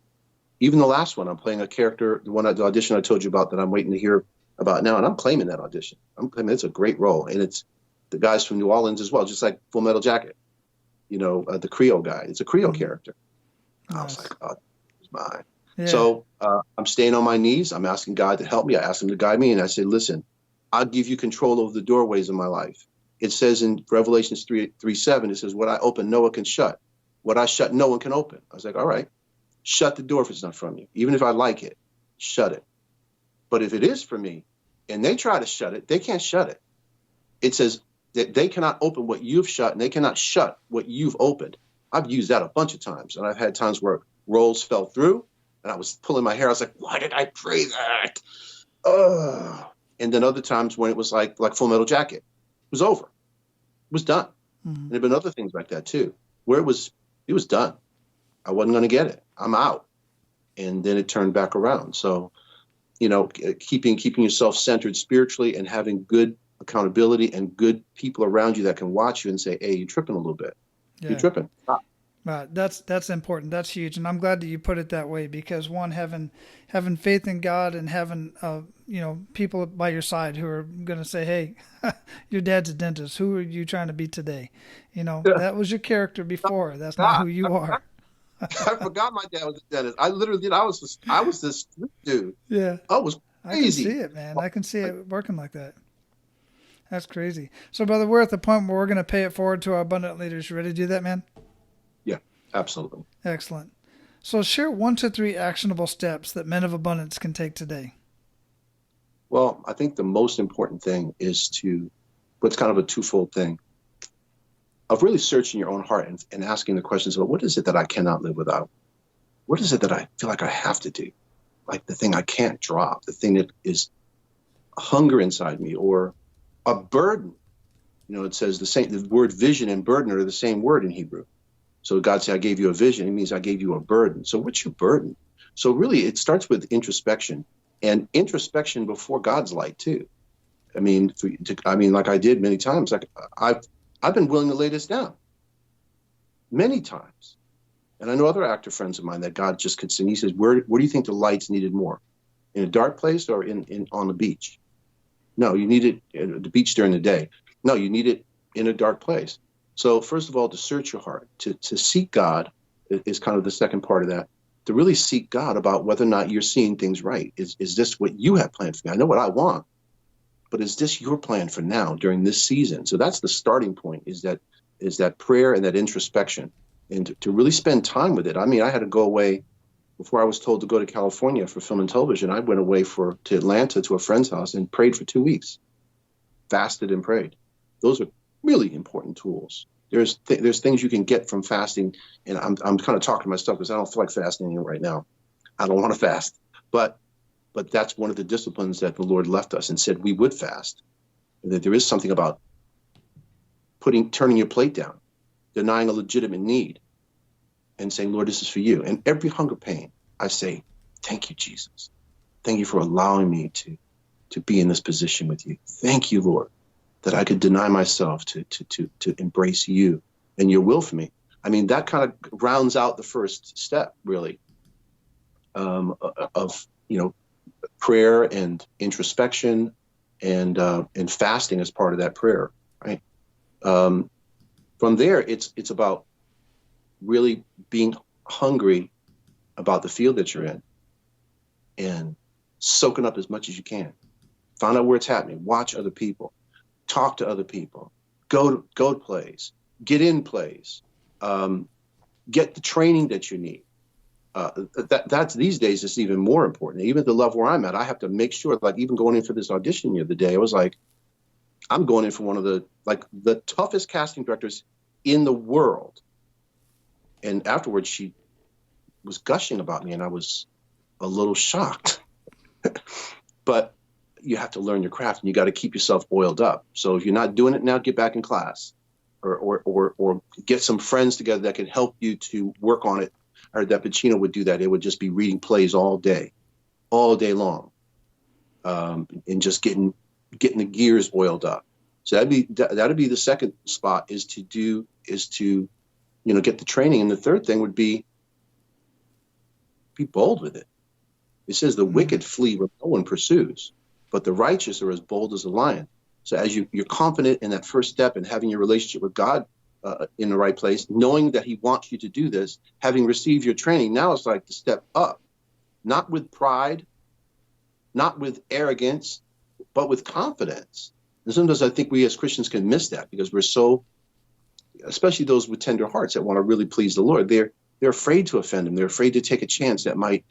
Even the last one, I'm playing a character, the audition I told you about that I'm waiting to hear about now, and I'm claiming that audition. I'm claiming it's a great role, and it's the guys from New Orleans as well, just like Full Metal Jacket. The Creole guy. It's a Creole character. Nice. I was like, "Oh, it's mine." Yeah. So I'm staying on my knees. I'm asking God to help me. I asked him to guide me, and I said, "Listen, I'll give you control over the doorways of my life." It says in Revelations 3:7, it says, "What I open, no one can shut. What I shut, no one can open." I was like, all right, shut the door if it's not from you. Even if I like it, shut it. But if it is for me and they try to shut it, they can't shut it. It says that they cannot open what you've shut and they cannot shut what you've opened. I've used that a bunch of times. And I've had times where roles fell through and I was pulling my hair. I was like, why did I pray that? And then other times when it was like Full Metal Jacket. It was over. It was done. Mm-hmm. And there have been other things like that too, where it was done. I wasn't going to get it. I'm out. And then it turned back around. So, keeping yourself centered spiritually and having good accountability and good people around you that can watch you and say, "Hey, you're tripping a little bit. Yeah. You're tripping." Stop. That's important. That's huge. And I'm glad that you put it that way because one, having faith in God and having, people by your side who are going to say, "Hey, your dad's a dentist. Who are you trying to be today?" That was your character before. That's not who you are. I forgot my dad was a dentist. I literally did. I was this street dude. Yeah. I was crazy. I can see it, man. I can see it working like that. That's crazy. So, brother, we're at the point where we're going to pay it forward to our abundant leaders. You ready to do that, man? Yeah, absolutely. Excellent. So share 1 to 3 actionable steps that men of abundance can take today. Well, I think the most important thing is what's kind of a twofold thing, of really searching your own heart and asking the questions about what is it that I cannot live without? What is it that I feel like I have to do? Like the thing I can't drop, the thing that is hunger inside me or a burden. It says the word vision and burden are the same word in Hebrew. So God said, "I gave you a vision." It means I gave you a burden. So what's your burden? So really it starts with introspection and introspection before God's light too. I mean, like I did many times, like I've been willing to lay this down many times. And I know other actor friends of mine that God just could see. He says, where do you think the light's needed more? In a dark place or on the beach? No, you need it at the beach during the day. No, you need it in a dark place. So first of all, to search your heart, to seek God is kind of the second part of that. To really seek God about whether or not you're seeing things right. Is this what you have planned for me? I know what I want, but is this your plan for now during this season? So that's the starting point, is that prayer and that introspection, and to really spend time with it. I mean, I had to go away before I was told to go to California for film and television. I went away to Atlanta to a friend's house and prayed for 2 weeks, fasted and prayed. Those are really important tools. There's things you can get from fasting, and I'm kind of talking to myself because I don't feel like fasting right now. I don't want to fast, but that's one of the disciplines that the Lord left us and said we would fast. And that there is something about turning your plate down, denying a legitimate need, and saying, "Lord, this is for you." And every hunger pain, I say, "Thank you, Jesus. Thank you for allowing me to be in this position with you. Thank you, Lord, that I could deny myself to embrace you and your will for me." I mean, that kind of rounds out the first step, really, of prayer and introspection and fasting as part of that prayer, right? From there, it's about really being hungry about the field that you're in and soaking up as much as you can. Find out where it's happening. Watch other people. Talk to other people. Go to plays. Get in plays. Get the training that you need. That's these days it's even more important. Even at the level where I'm at, I have to make sure, like even going in for this audition the other day, I was like, I'm going in for one of the toughest casting directors in the world. And afterwards, she was gushing about me, and I was a little shocked. But you have to learn your craft, and you got to keep yourself oiled up. So if you're not doing it now, get back in class, or get some friends together that can help you to work on it. I heard that Pacino would do that. It would just be reading plays all day long, and just getting the gears oiled up. So that'd be the second spot, is to get the training. And the third thing would be bold with it. It says the wicked flee where no one pursues, but the righteous are as bold as a lion. So as you're confident in that first step and having your relationship with God in the right place, knowing that he wants you to do this, having received your training, now it's like to step up, not with pride, not with arrogance, but with confidence. And sometimes I think we as Christians can miss that because we're so, especially those with tender hearts that want to really please the Lord, they're afraid to offend him. They're afraid to take a chance that might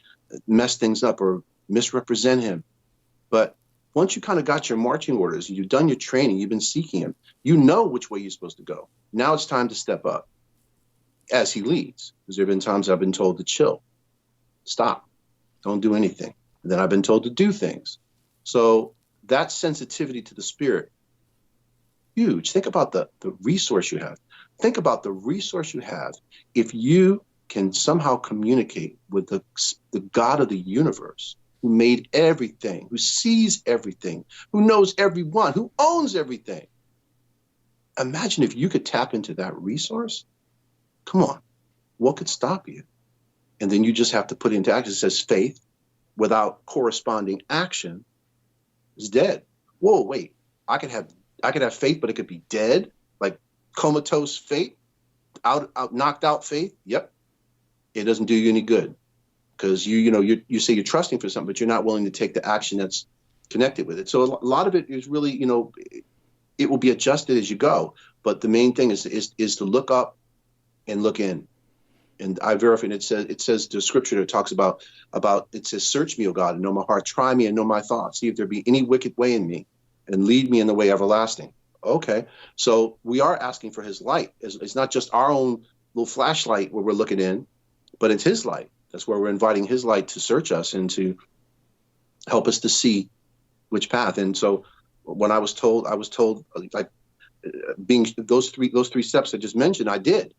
mess things up or misrepresent him. But once you kind of got your marching orders, you've done your training, you've been seeking him, you know which way you're supposed to go. Now it's time to step up as he leads. Because there have been times I've been told to chill, stop, don't do anything. And then I've been told to do things. So that sensitivity to the Spirit, huge. Think about the resource you have. Think about the resource you have if you can somehow communicate with the God of the universe, who made everything, who sees everything, who knows everyone, who owns everything. Imagine if you could tap into that resource. Come on, what could stop you? And then you just have to put it into action. It says faith without corresponding action is dead. Whoa, wait, I could have faith, but it could be dead, like comatose faith, knocked out faith. Yep. It doesn't do you any good because you say you're trusting for something, but you're not willing to take the action that's connected with it. So a lot of it is really, it will be adjusted as you go. But the main thing is to look up and look in. And I verify, and it says the scripture that talks about it says, search me, O God, and know my heart, try me and know my thoughts, see if there be any wicked way in me, and lead me in the way everlasting. Okay, so we are asking for his light. It's not just our own little flashlight where we're looking in, but it's his light. That's where we're inviting his light to search us and to help us to see which path. And so when I was told like being those three steps I just mentioned, I did.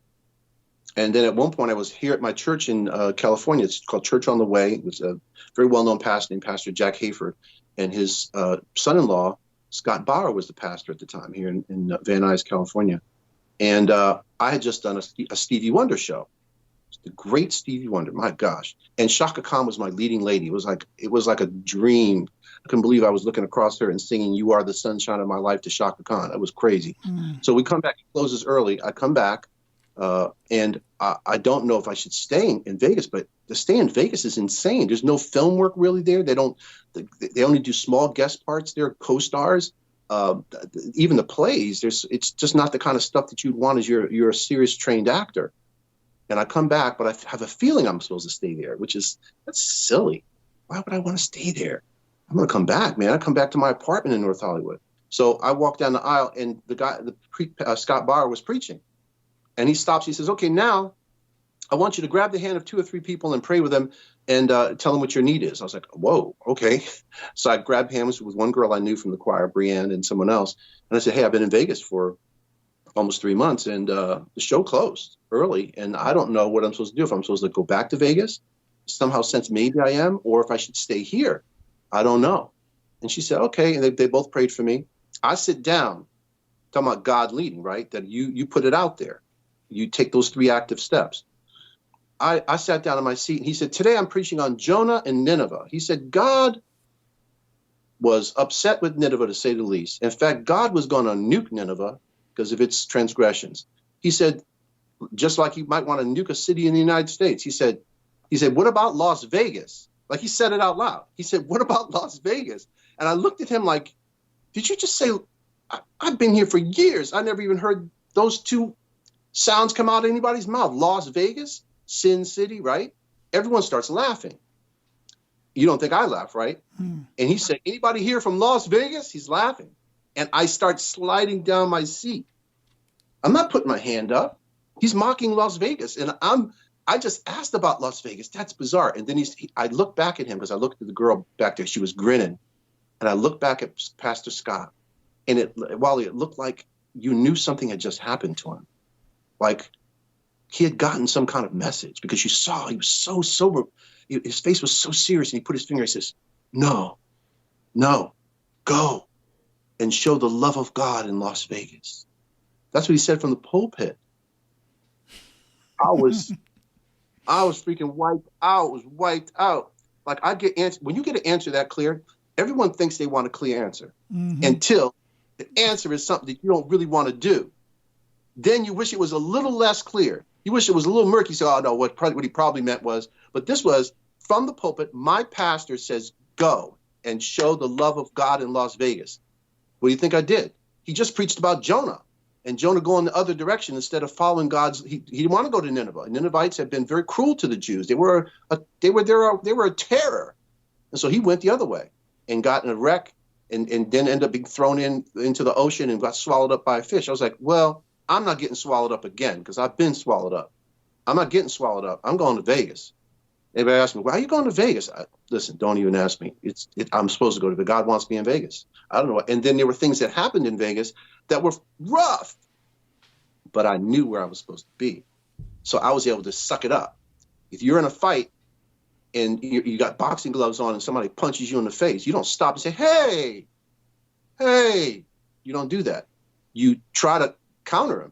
And then at one point I was here at my church in California. It's called Church on the Way. It was a very well-known pastor named Pastor Jack Hayford, and his son-in-law, Scott Bauer, was the pastor at the time here in Van Nuys, California. And I had just done a Stevie Wonder show. The great Stevie Wonder, my gosh. And Chaka Khan was my leading lady. It was like a dream. I couldn't believe I was looking across her and singing "You Are the Sunshine of My Life" to Chaka Khan. It was crazy. So we come back, it closes early. I come back, and I don't know if I should stay in Vegas, but to stay in Vegas is insane. There's no film work really there. They only do small guest parts. They're co-stars. Even the plays, it's just not the kind of stuff that you'd want as you're a serious trained actor. And I come back, but I have a feeling I'm supposed to stay there, that's silly. Why would I want to stay there? I'm going to come back, man. I come back to my apartment in North Hollywood. So I walk down the aisle, and Scott Bauer was preaching. And he stops. He says, okay, now I want you to grab the hand of 2 or 3 people and pray with them and tell them what your need is. I was like, whoa, okay. So I grabbed hands with one girl I knew from the choir, Brienne, and someone else. And I said, hey, I've been in Vegas for almost 3 months, and the show closed early, and I don't know what I'm supposed to do. If I'm supposed to go back to Vegas, somehow sense maybe I am, or if I should stay here. I don't know. And she said, okay, and they both prayed for me. I sit down, talking about God leading, right? That you put it out there. You take those 3 active steps. I sat down in my seat, and he said, today I'm preaching on Jonah and Nineveh. He said, God was upset with Nineveh, to say the least. In fact, God was going to nuke Nineveh because of its transgressions. He said, just like you might want to nuke a city in the United States. He said, what about Las Vegas? Like, he said it out loud. He said, what about Las Vegas? And I looked at him like, did you just say, I've been here for years. I never even heard those two sounds come out of anybody's mouth. Las Vegas, Sin City, right? Everyone starts laughing. You don't think I laugh, right? And he said, anybody here from Las Vegas? He's laughing. And I start sliding down my seat. I'm not putting my hand up. He's mocking Las Vegas. And I just asked about Las Vegas. That's bizarre. And then I looked back at him because I looked at the girl back there. She was grinning. And I looked back at Pastor Scott. And Wally, it looked like you knew something had just happened to him. Like he had gotten some kind of message, because you saw he was so sober. His face was so serious. And he put his finger, he says, no, go and show the love of God in Las Vegas. That's what he said from the pulpit. I was freaking wiped out. Was wiped out. Like when you get an answer that clear, everyone thinks they want a clear answer until the answer is something that you don't really want to do. Then you wish it was a little less clear. You wish it was a little murky. So, oh no, what he probably meant was, but this was from the pulpit. My pastor says, go and show the love of God in Las Vegas. What do you think I did? He just preached about Jonah. And Jonah going the other direction instead of following God's. He didn't want to go to Nineveh. Ninevites had been very cruel to the Jews. They were a terror, and so he went the other way and got in a wreck, and then ended up being thrown into the ocean and got swallowed up by a fish. I was like, well, I'm not getting swallowed up again, because I've been swallowed up. I'm not getting swallowed up. I'm going to Vegas. Everybody asked me, why are you going to Vegas? Listen, don't even ask me. I'm supposed to go to Vegas. God wants me in Vegas. I don't know. And then there were things that happened in Vegas that were rough, but I knew where I was supposed to be. So I was able to suck it up. If you're in a fight and you got boxing gloves on and somebody punches you in the face, you don't stop and say, hey, you don't do that. You try to counter him.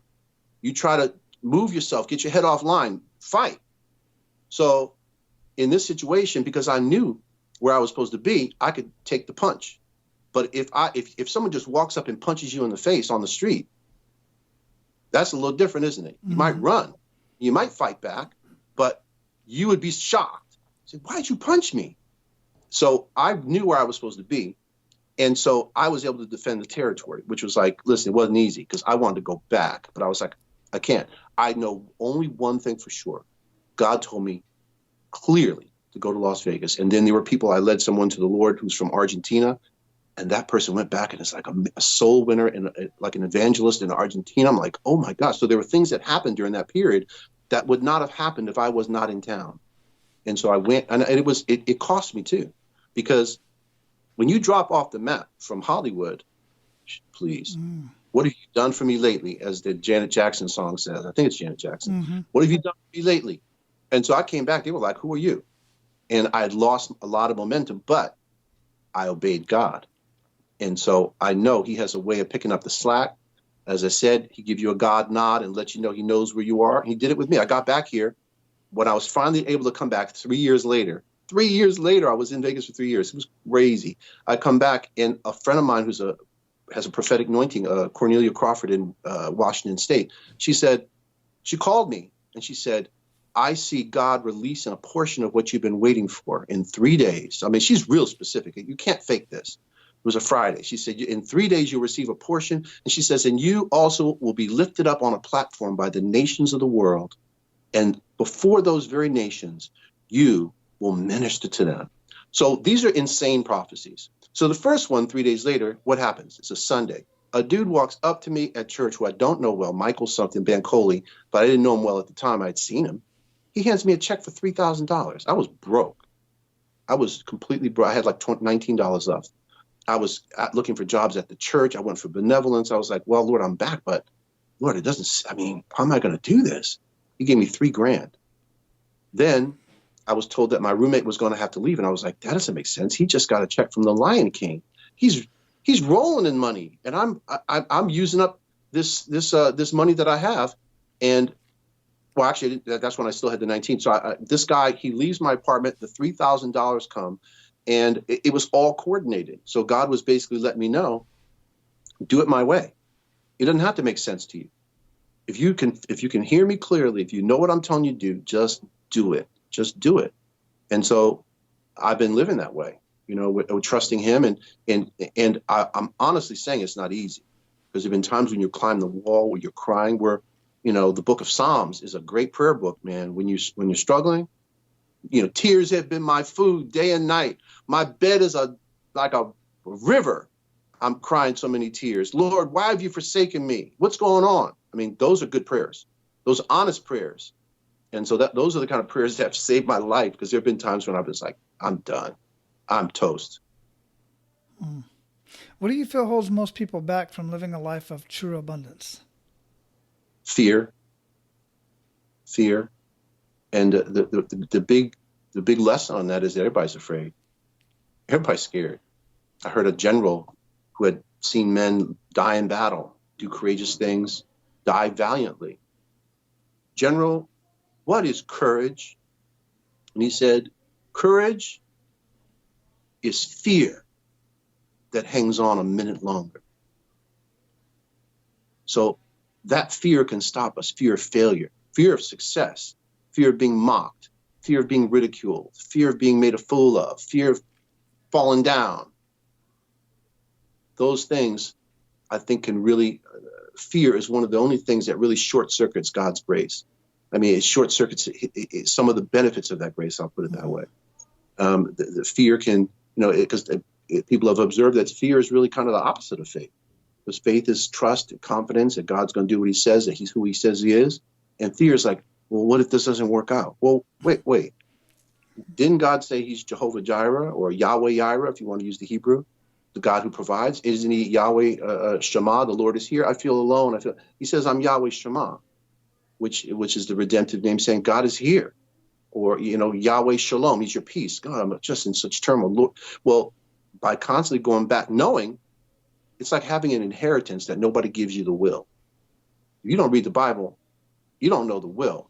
You try to move yourself, get your head off line, fight. So in this situation, because I knew where I was supposed to be, I could take the punch. But if someone just walks up and punches you in the face on the street, that's a little different, isn't it? You might run, you might fight back, but you would be shocked. Say, why'd you punch me? So I knew where I was supposed to be. And so I was able to defend the territory, which was like, listen, it wasn't easy because I wanted to go back, but I was like, I can't. I know only one thing for sure. God told me clearly to go to Las Vegas. And then there were people, I led someone to the Lord who's from Argentina. And that person went back and it's like a soul winner and like an evangelist in Argentina. I'm like, oh my gosh. So there were things that happened during that period that would not have happened if I was not in town. And so I went, and it cost me too, because when you drop off the map from Hollywood, please, what have you done for me lately? As the Janet Jackson song says, I think it's Janet Jackson. What have you done for me lately? And so I came back, they were like, who are you? And I had lost a lot of momentum, but I obeyed God. And so I know he has a way of picking up the slack. As I said, he gives you a God nod and lets you know he knows where you are. He did it with me. I got back here when I was finally able to come back 3 years later. 3 years later, I was in Vegas for 3 years. It was crazy. I come back, and a friend of mine has a prophetic anointing, Cornelia Crawford in Washington State. She called me and she said, I see God releasing a portion of what you've been waiting for in 3 days. I mean, she's real specific. You can't fake this. It was a Friday. She said, in 3 days, you'll receive a portion. And she says, and you also will be lifted up on a platform by the nations of the world. And before those very nations, you will minister to them. So these are insane prophecies. So the first one, 3 days later, what happens? It's a Sunday. A dude walks up to me at church who I don't know well, Michael something, Bancoli, but I didn't know him well at the time. I'd seen him. He hands me a check for $3,000. I was broke. I was completely broke. I had like $19 left. I was looking for jobs at the church. I went for benevolence. I was like, well, Lord, I'm back, but Lord, how am I going to do this? He gave me $3,000. Then I was told that my roommate was going to have to leave. And I was like, that doesn't make sense. He just got a check from the Lion King. He's rolling in money. And I'm using up this money that I have. And well, actually, that's when I still had the 19. So this guy, he leaves my apartment. The $3,000 come. And it was all coordinated. So God was basically letting me know, do it my way. It doesn't have to make sense to you. if you can hear me clearly, if you know what I'm telling you to do, just do it. Just do it. And so I've been living that way, with trusting him. And I'm honestly saying it's not easy, because there have been times when you climb the wall, where you're crying, where, the book of Psalms is a great prayer book, man. When you're struggling, tears have been my food day and night. My bed is like a river. I'm crying so many tears. Lord, why have you forsaken me? What's going on? I mean, those are good prayers. Those are honest prayers. And so those are the kind of prayers that have saved my life, because there have been times when I was like, I'm done. I'm toast. What do you feel holds most people back from living a life of true abundance? Fear. And the big lesson on that is that everybody's afraid. Everybody's scared. I heard a general who had seen men die in battle, do courageous things, die valiantly. General, what is courage? And he said, courage is fear that hangs on a minute longer. So that fear can stop us. Fear of failure, fear of success, fear of being mocked, fear of being ridiculed, fear of being made a fool of, fear of falling down. Those things, I think, can really, fear is one of the only things that really short circuits God's grace. I mean, it short circuits some of the benefits of that grace, I'll put it that way. The fear can, because people have observed that fear is really kind of the opposite of faith. Because faith is trust and confidence that God's going to do what he says, that he's who he says he is. And fear is like, well, what if this doesn't work out? Well, wait. Didn't God say he's Jehovah Jireh, or Yahweh Jireh, if you want to use the Hebrew, the God who provides? Isn't he Yahweh Shema, the Lord is here? I feel alone. He says, I'm Yahweh Shema, which is the redemptive name saying God is here. Or, Yahweh Shalom, he's your peace. God, I'm just in such turmoil. Lord. Well, by constantly going back, knowing, it's like having an inheritance that nobody gives you the will. If you don't read the Bible, you don't know the will.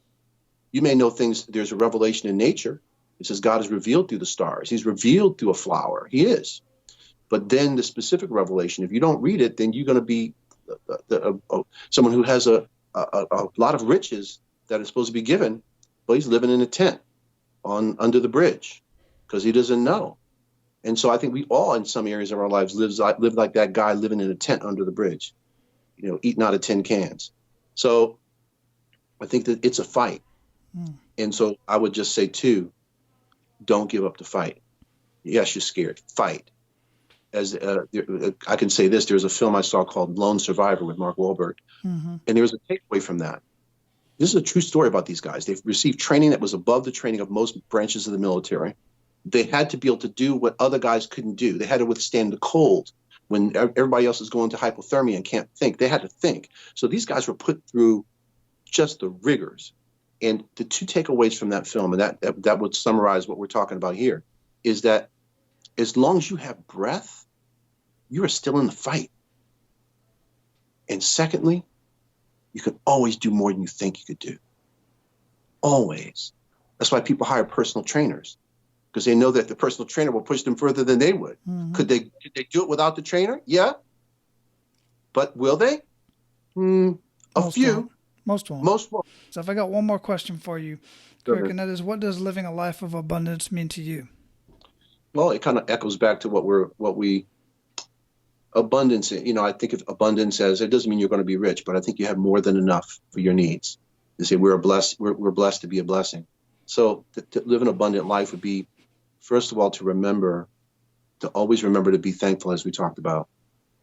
You may know things. There's a revelation in nature. It says God is revealed through the stars. He's revealed through a flower. He is. But then the specific revelation, if you don't read it, then you're going to be someone who has a lot of riches that is supposed to be given, but he's living in a tent under the bridge because he doesn't know. And so I think we all, in some areas of our lives, live like that guy living in a tent under the bridge, eating out of tin cans. So I think that it's a fight. And so I would just say, too, don't give up the fight. Yes, you're scared. Fight. I can say this. There's a film I saw called Lone Survivor with Mark Wahlberg. And there was a takeaway from that. This is a true story about these guys. They've received training that was above the training of most branches of the military. They had to be able to do what other guys couldn't do. They had to withstand the cold when everybody else is going to hypothermia and can't think. They had to think. So these guys were put through just the rigors. And the two takeaways from that film, and that would summarize what we're talking about here, is that as long as you have breath, you are still in the fight. And secondly, you can always do more than you think you could do. Always. That's why people hire personal trainers, because they know that the personal trainer will push them further than they would. Could they do it without the trainer? Yeah. But will they? A few. Most won't. So if I got one more question for you, Kirk, and that is, what does living a life of abundance mean to you? Well, it kind of echoes back to abundance. I think of abundance as, it doesn't mean you're going to be rich, but I think you have more than enough for your needs. They say we're blessed to be a blessing. So to live an abundant life would be, first of all, to always remember to be thankful, as we talked about.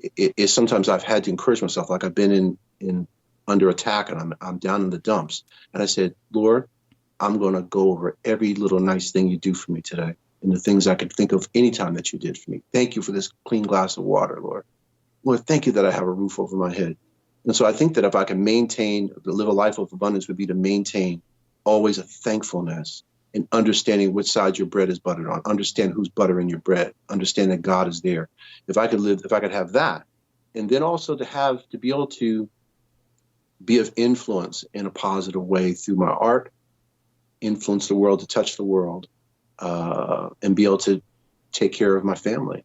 It sometimes I've had to encourage myself, like I've been in under attack and I'm down in the dumps. And I said, Lord, I'm going to go over every little nice thing you do for me today, and the things I could think of any time that you did for me. Thank you for this clean glass of water, Lord. Lord, thank you that I have a roof over my head. And so I think that if I can live a life of abundance would be to maintain always a thankfulness and understanding which side your bread is buttered on, understand who's buttering your bread, understand that God is there. If I could have that, and then also to be able to be of influence in a positive way through my art, influence the world, to touch the world, and be able to take care of my family,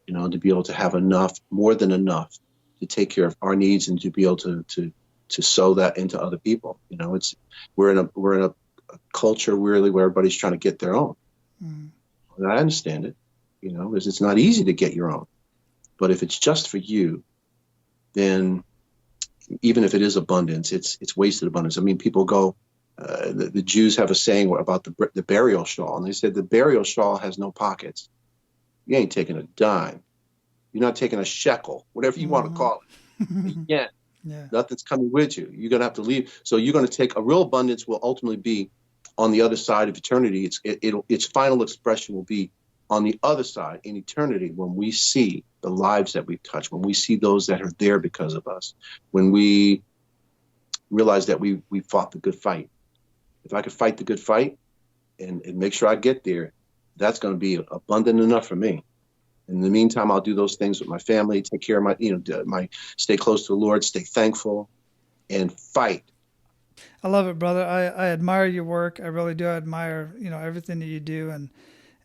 to be able to have enough, more than enough, to take care of our needs and to be able to sow that into other people. We're in a culture really where everybody's trying to get their own. And I understand it, because it's not easy to get your own. But if it's just for you, then even if it is abundance, it's wasted abundance. I mean, people go, the Jews have a saying about the burial shawl, and they said the burial shawl has no pockets. You ain't taking a dime. You're not taking a shekel, whatever you want to call it. Yeah. Nothing's coming with you. You're going to have to leave. So you're going to take a real abundance will ultimately be on the other side of eternity. Its final expression will be on the other side in eternity, when we see the lives that we've touched, when we see those that are there because of us, when we realize that we fought the good fight. If I could fight the good fight and make sure I get there, that's going to be abundant enough for me. In the meantime, I'll do those things with my family, take care of my stay close to the Lord, stay thankful, and fight. I love it, brother. I admire your work. I really do. I admire, everything that you do. And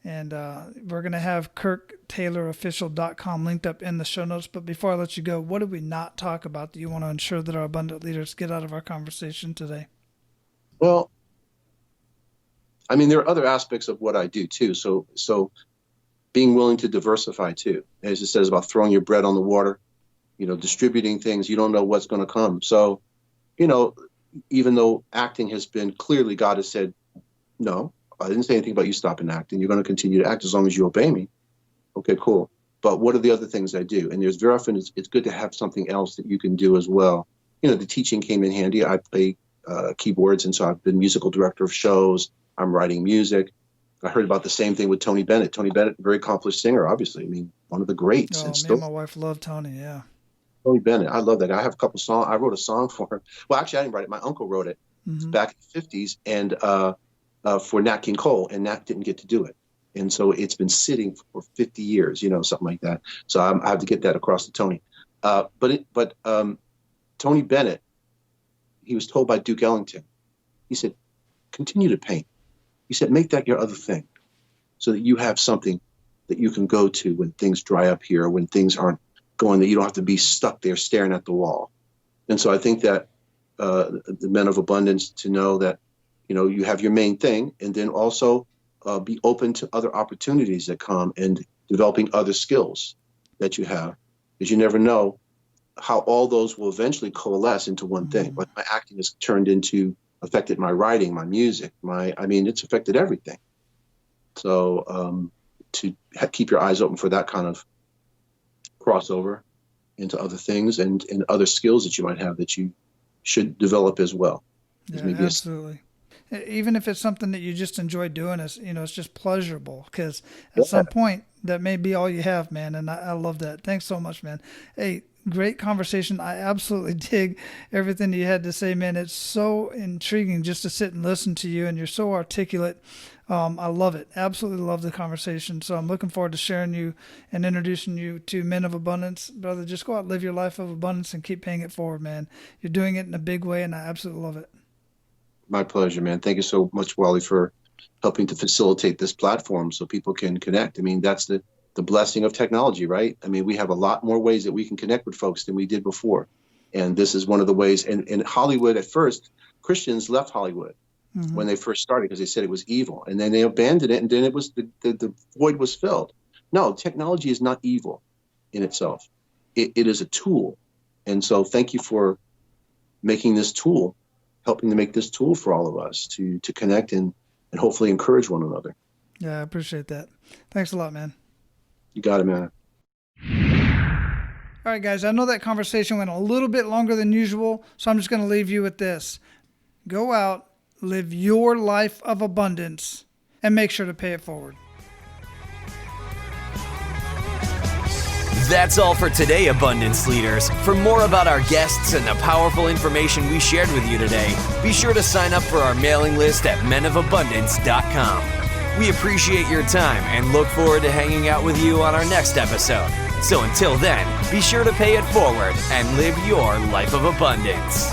we're going to have KirkTaylorOfficial.com linked up in the show notes. But before I let you go, what did we not talk about that you want to ensure that our abundant leaders get out of our conversation today? Well, I mean, there are other aspects of what I do too. So being willing to diversify too, as it says about throwing your bread on the water, distributing things, you don't know what's going to come. So, even though acting has been clearly, God has said, no, I didn't say anything about you stopping acting. You're going to continue to act as long as you obey me. Okay, cool. But what are the other things I do? And there's very often, it's good to have something else that you can do as well. The teaching came in handy. I play keyboards, and so I've been musical director of shows. I'm writing music. I heard about the same thing with Tony Bennett. Tony Bennett, very accomplished singer, obviously. I mean, one of the greats. Oh, me and my wife love Tony, yeah. Tony Bennett, I love that guy. I have a couple songs. I wrote a song for him. Well, actually, I didn't write it. My uncle wrote it back in the 50s and for Nat King Cole, and Nat didn't get to do it. And so it's been sitting for 50 years, something like that. So I have to get that across to Tony. But Tony Bennett, he was told by Duke Ellington, he said, continue to paint. He said, make that your other thing so that you have something that you can go to when things dry up here, when things aren't going, that you don't have to be stuck there staring at the wall. And so I think that the men of abundance to know that, you have your main thing, and then also be open to other opportunities that come and developing other skills that you have, because you never know how all those will eventually coalesce into one thing. Like my acting has affected my writing, my music, it's affected everything. So to keep your eyes open for that kind of crossover into other things and other skills that you might have that you should develop as well. Yeah, absolutely. Even if it's something that you just enjoy doing, it's just pleasurable, because at some point that may be all you have, man. And I love that. Thanks so much, man. Hey, great conversation. I absolutely dig everything you had to say, man. It's so intriguing just to sit and listen to you, and you're so articulate. I love it. Absolutely love the conversation. So I'm looking forward to sharing you and introducing you to Men of Abundance. Brother, just go out and live your life of abundance and keep paying it forward, man. You're doing it in a big way, and I absolutely love it. My pleasure, man. Thank you so much, Wally, for helping to facilitate this platform so people can connect. I mean, that's the blessing of technology, right? I mean, we have a lot more ways that we can connect with folks than we did before. And this is one of the ways. And Hollywood, at first, Christians left Hollywood when they first started because they said it was evil. And then they abandoned it, and then it was the void was filled. No, technology is not evil in itself. It is a tool. And so thank you for making this tool, helping to make this tool for all of us to connect and hopefully encourage one another. Yeah, I appreciate that. Thanks a lot, man. You got it, man. All right, guys, I know that conversation went a little bit longer than usual, so I'm just going to leave you with this. Go out, live your life of abundance, and make sure to pay it forward. That's all for today, Abundance Leaders. For more about our guests and the powerful information we shared with you today, be sure to sign up for our mailing list at menofabundance.com. We appreciate your time and look forward to hanging out with you on our next episode. So until then, be sure to pay it forward and live your life of abundance.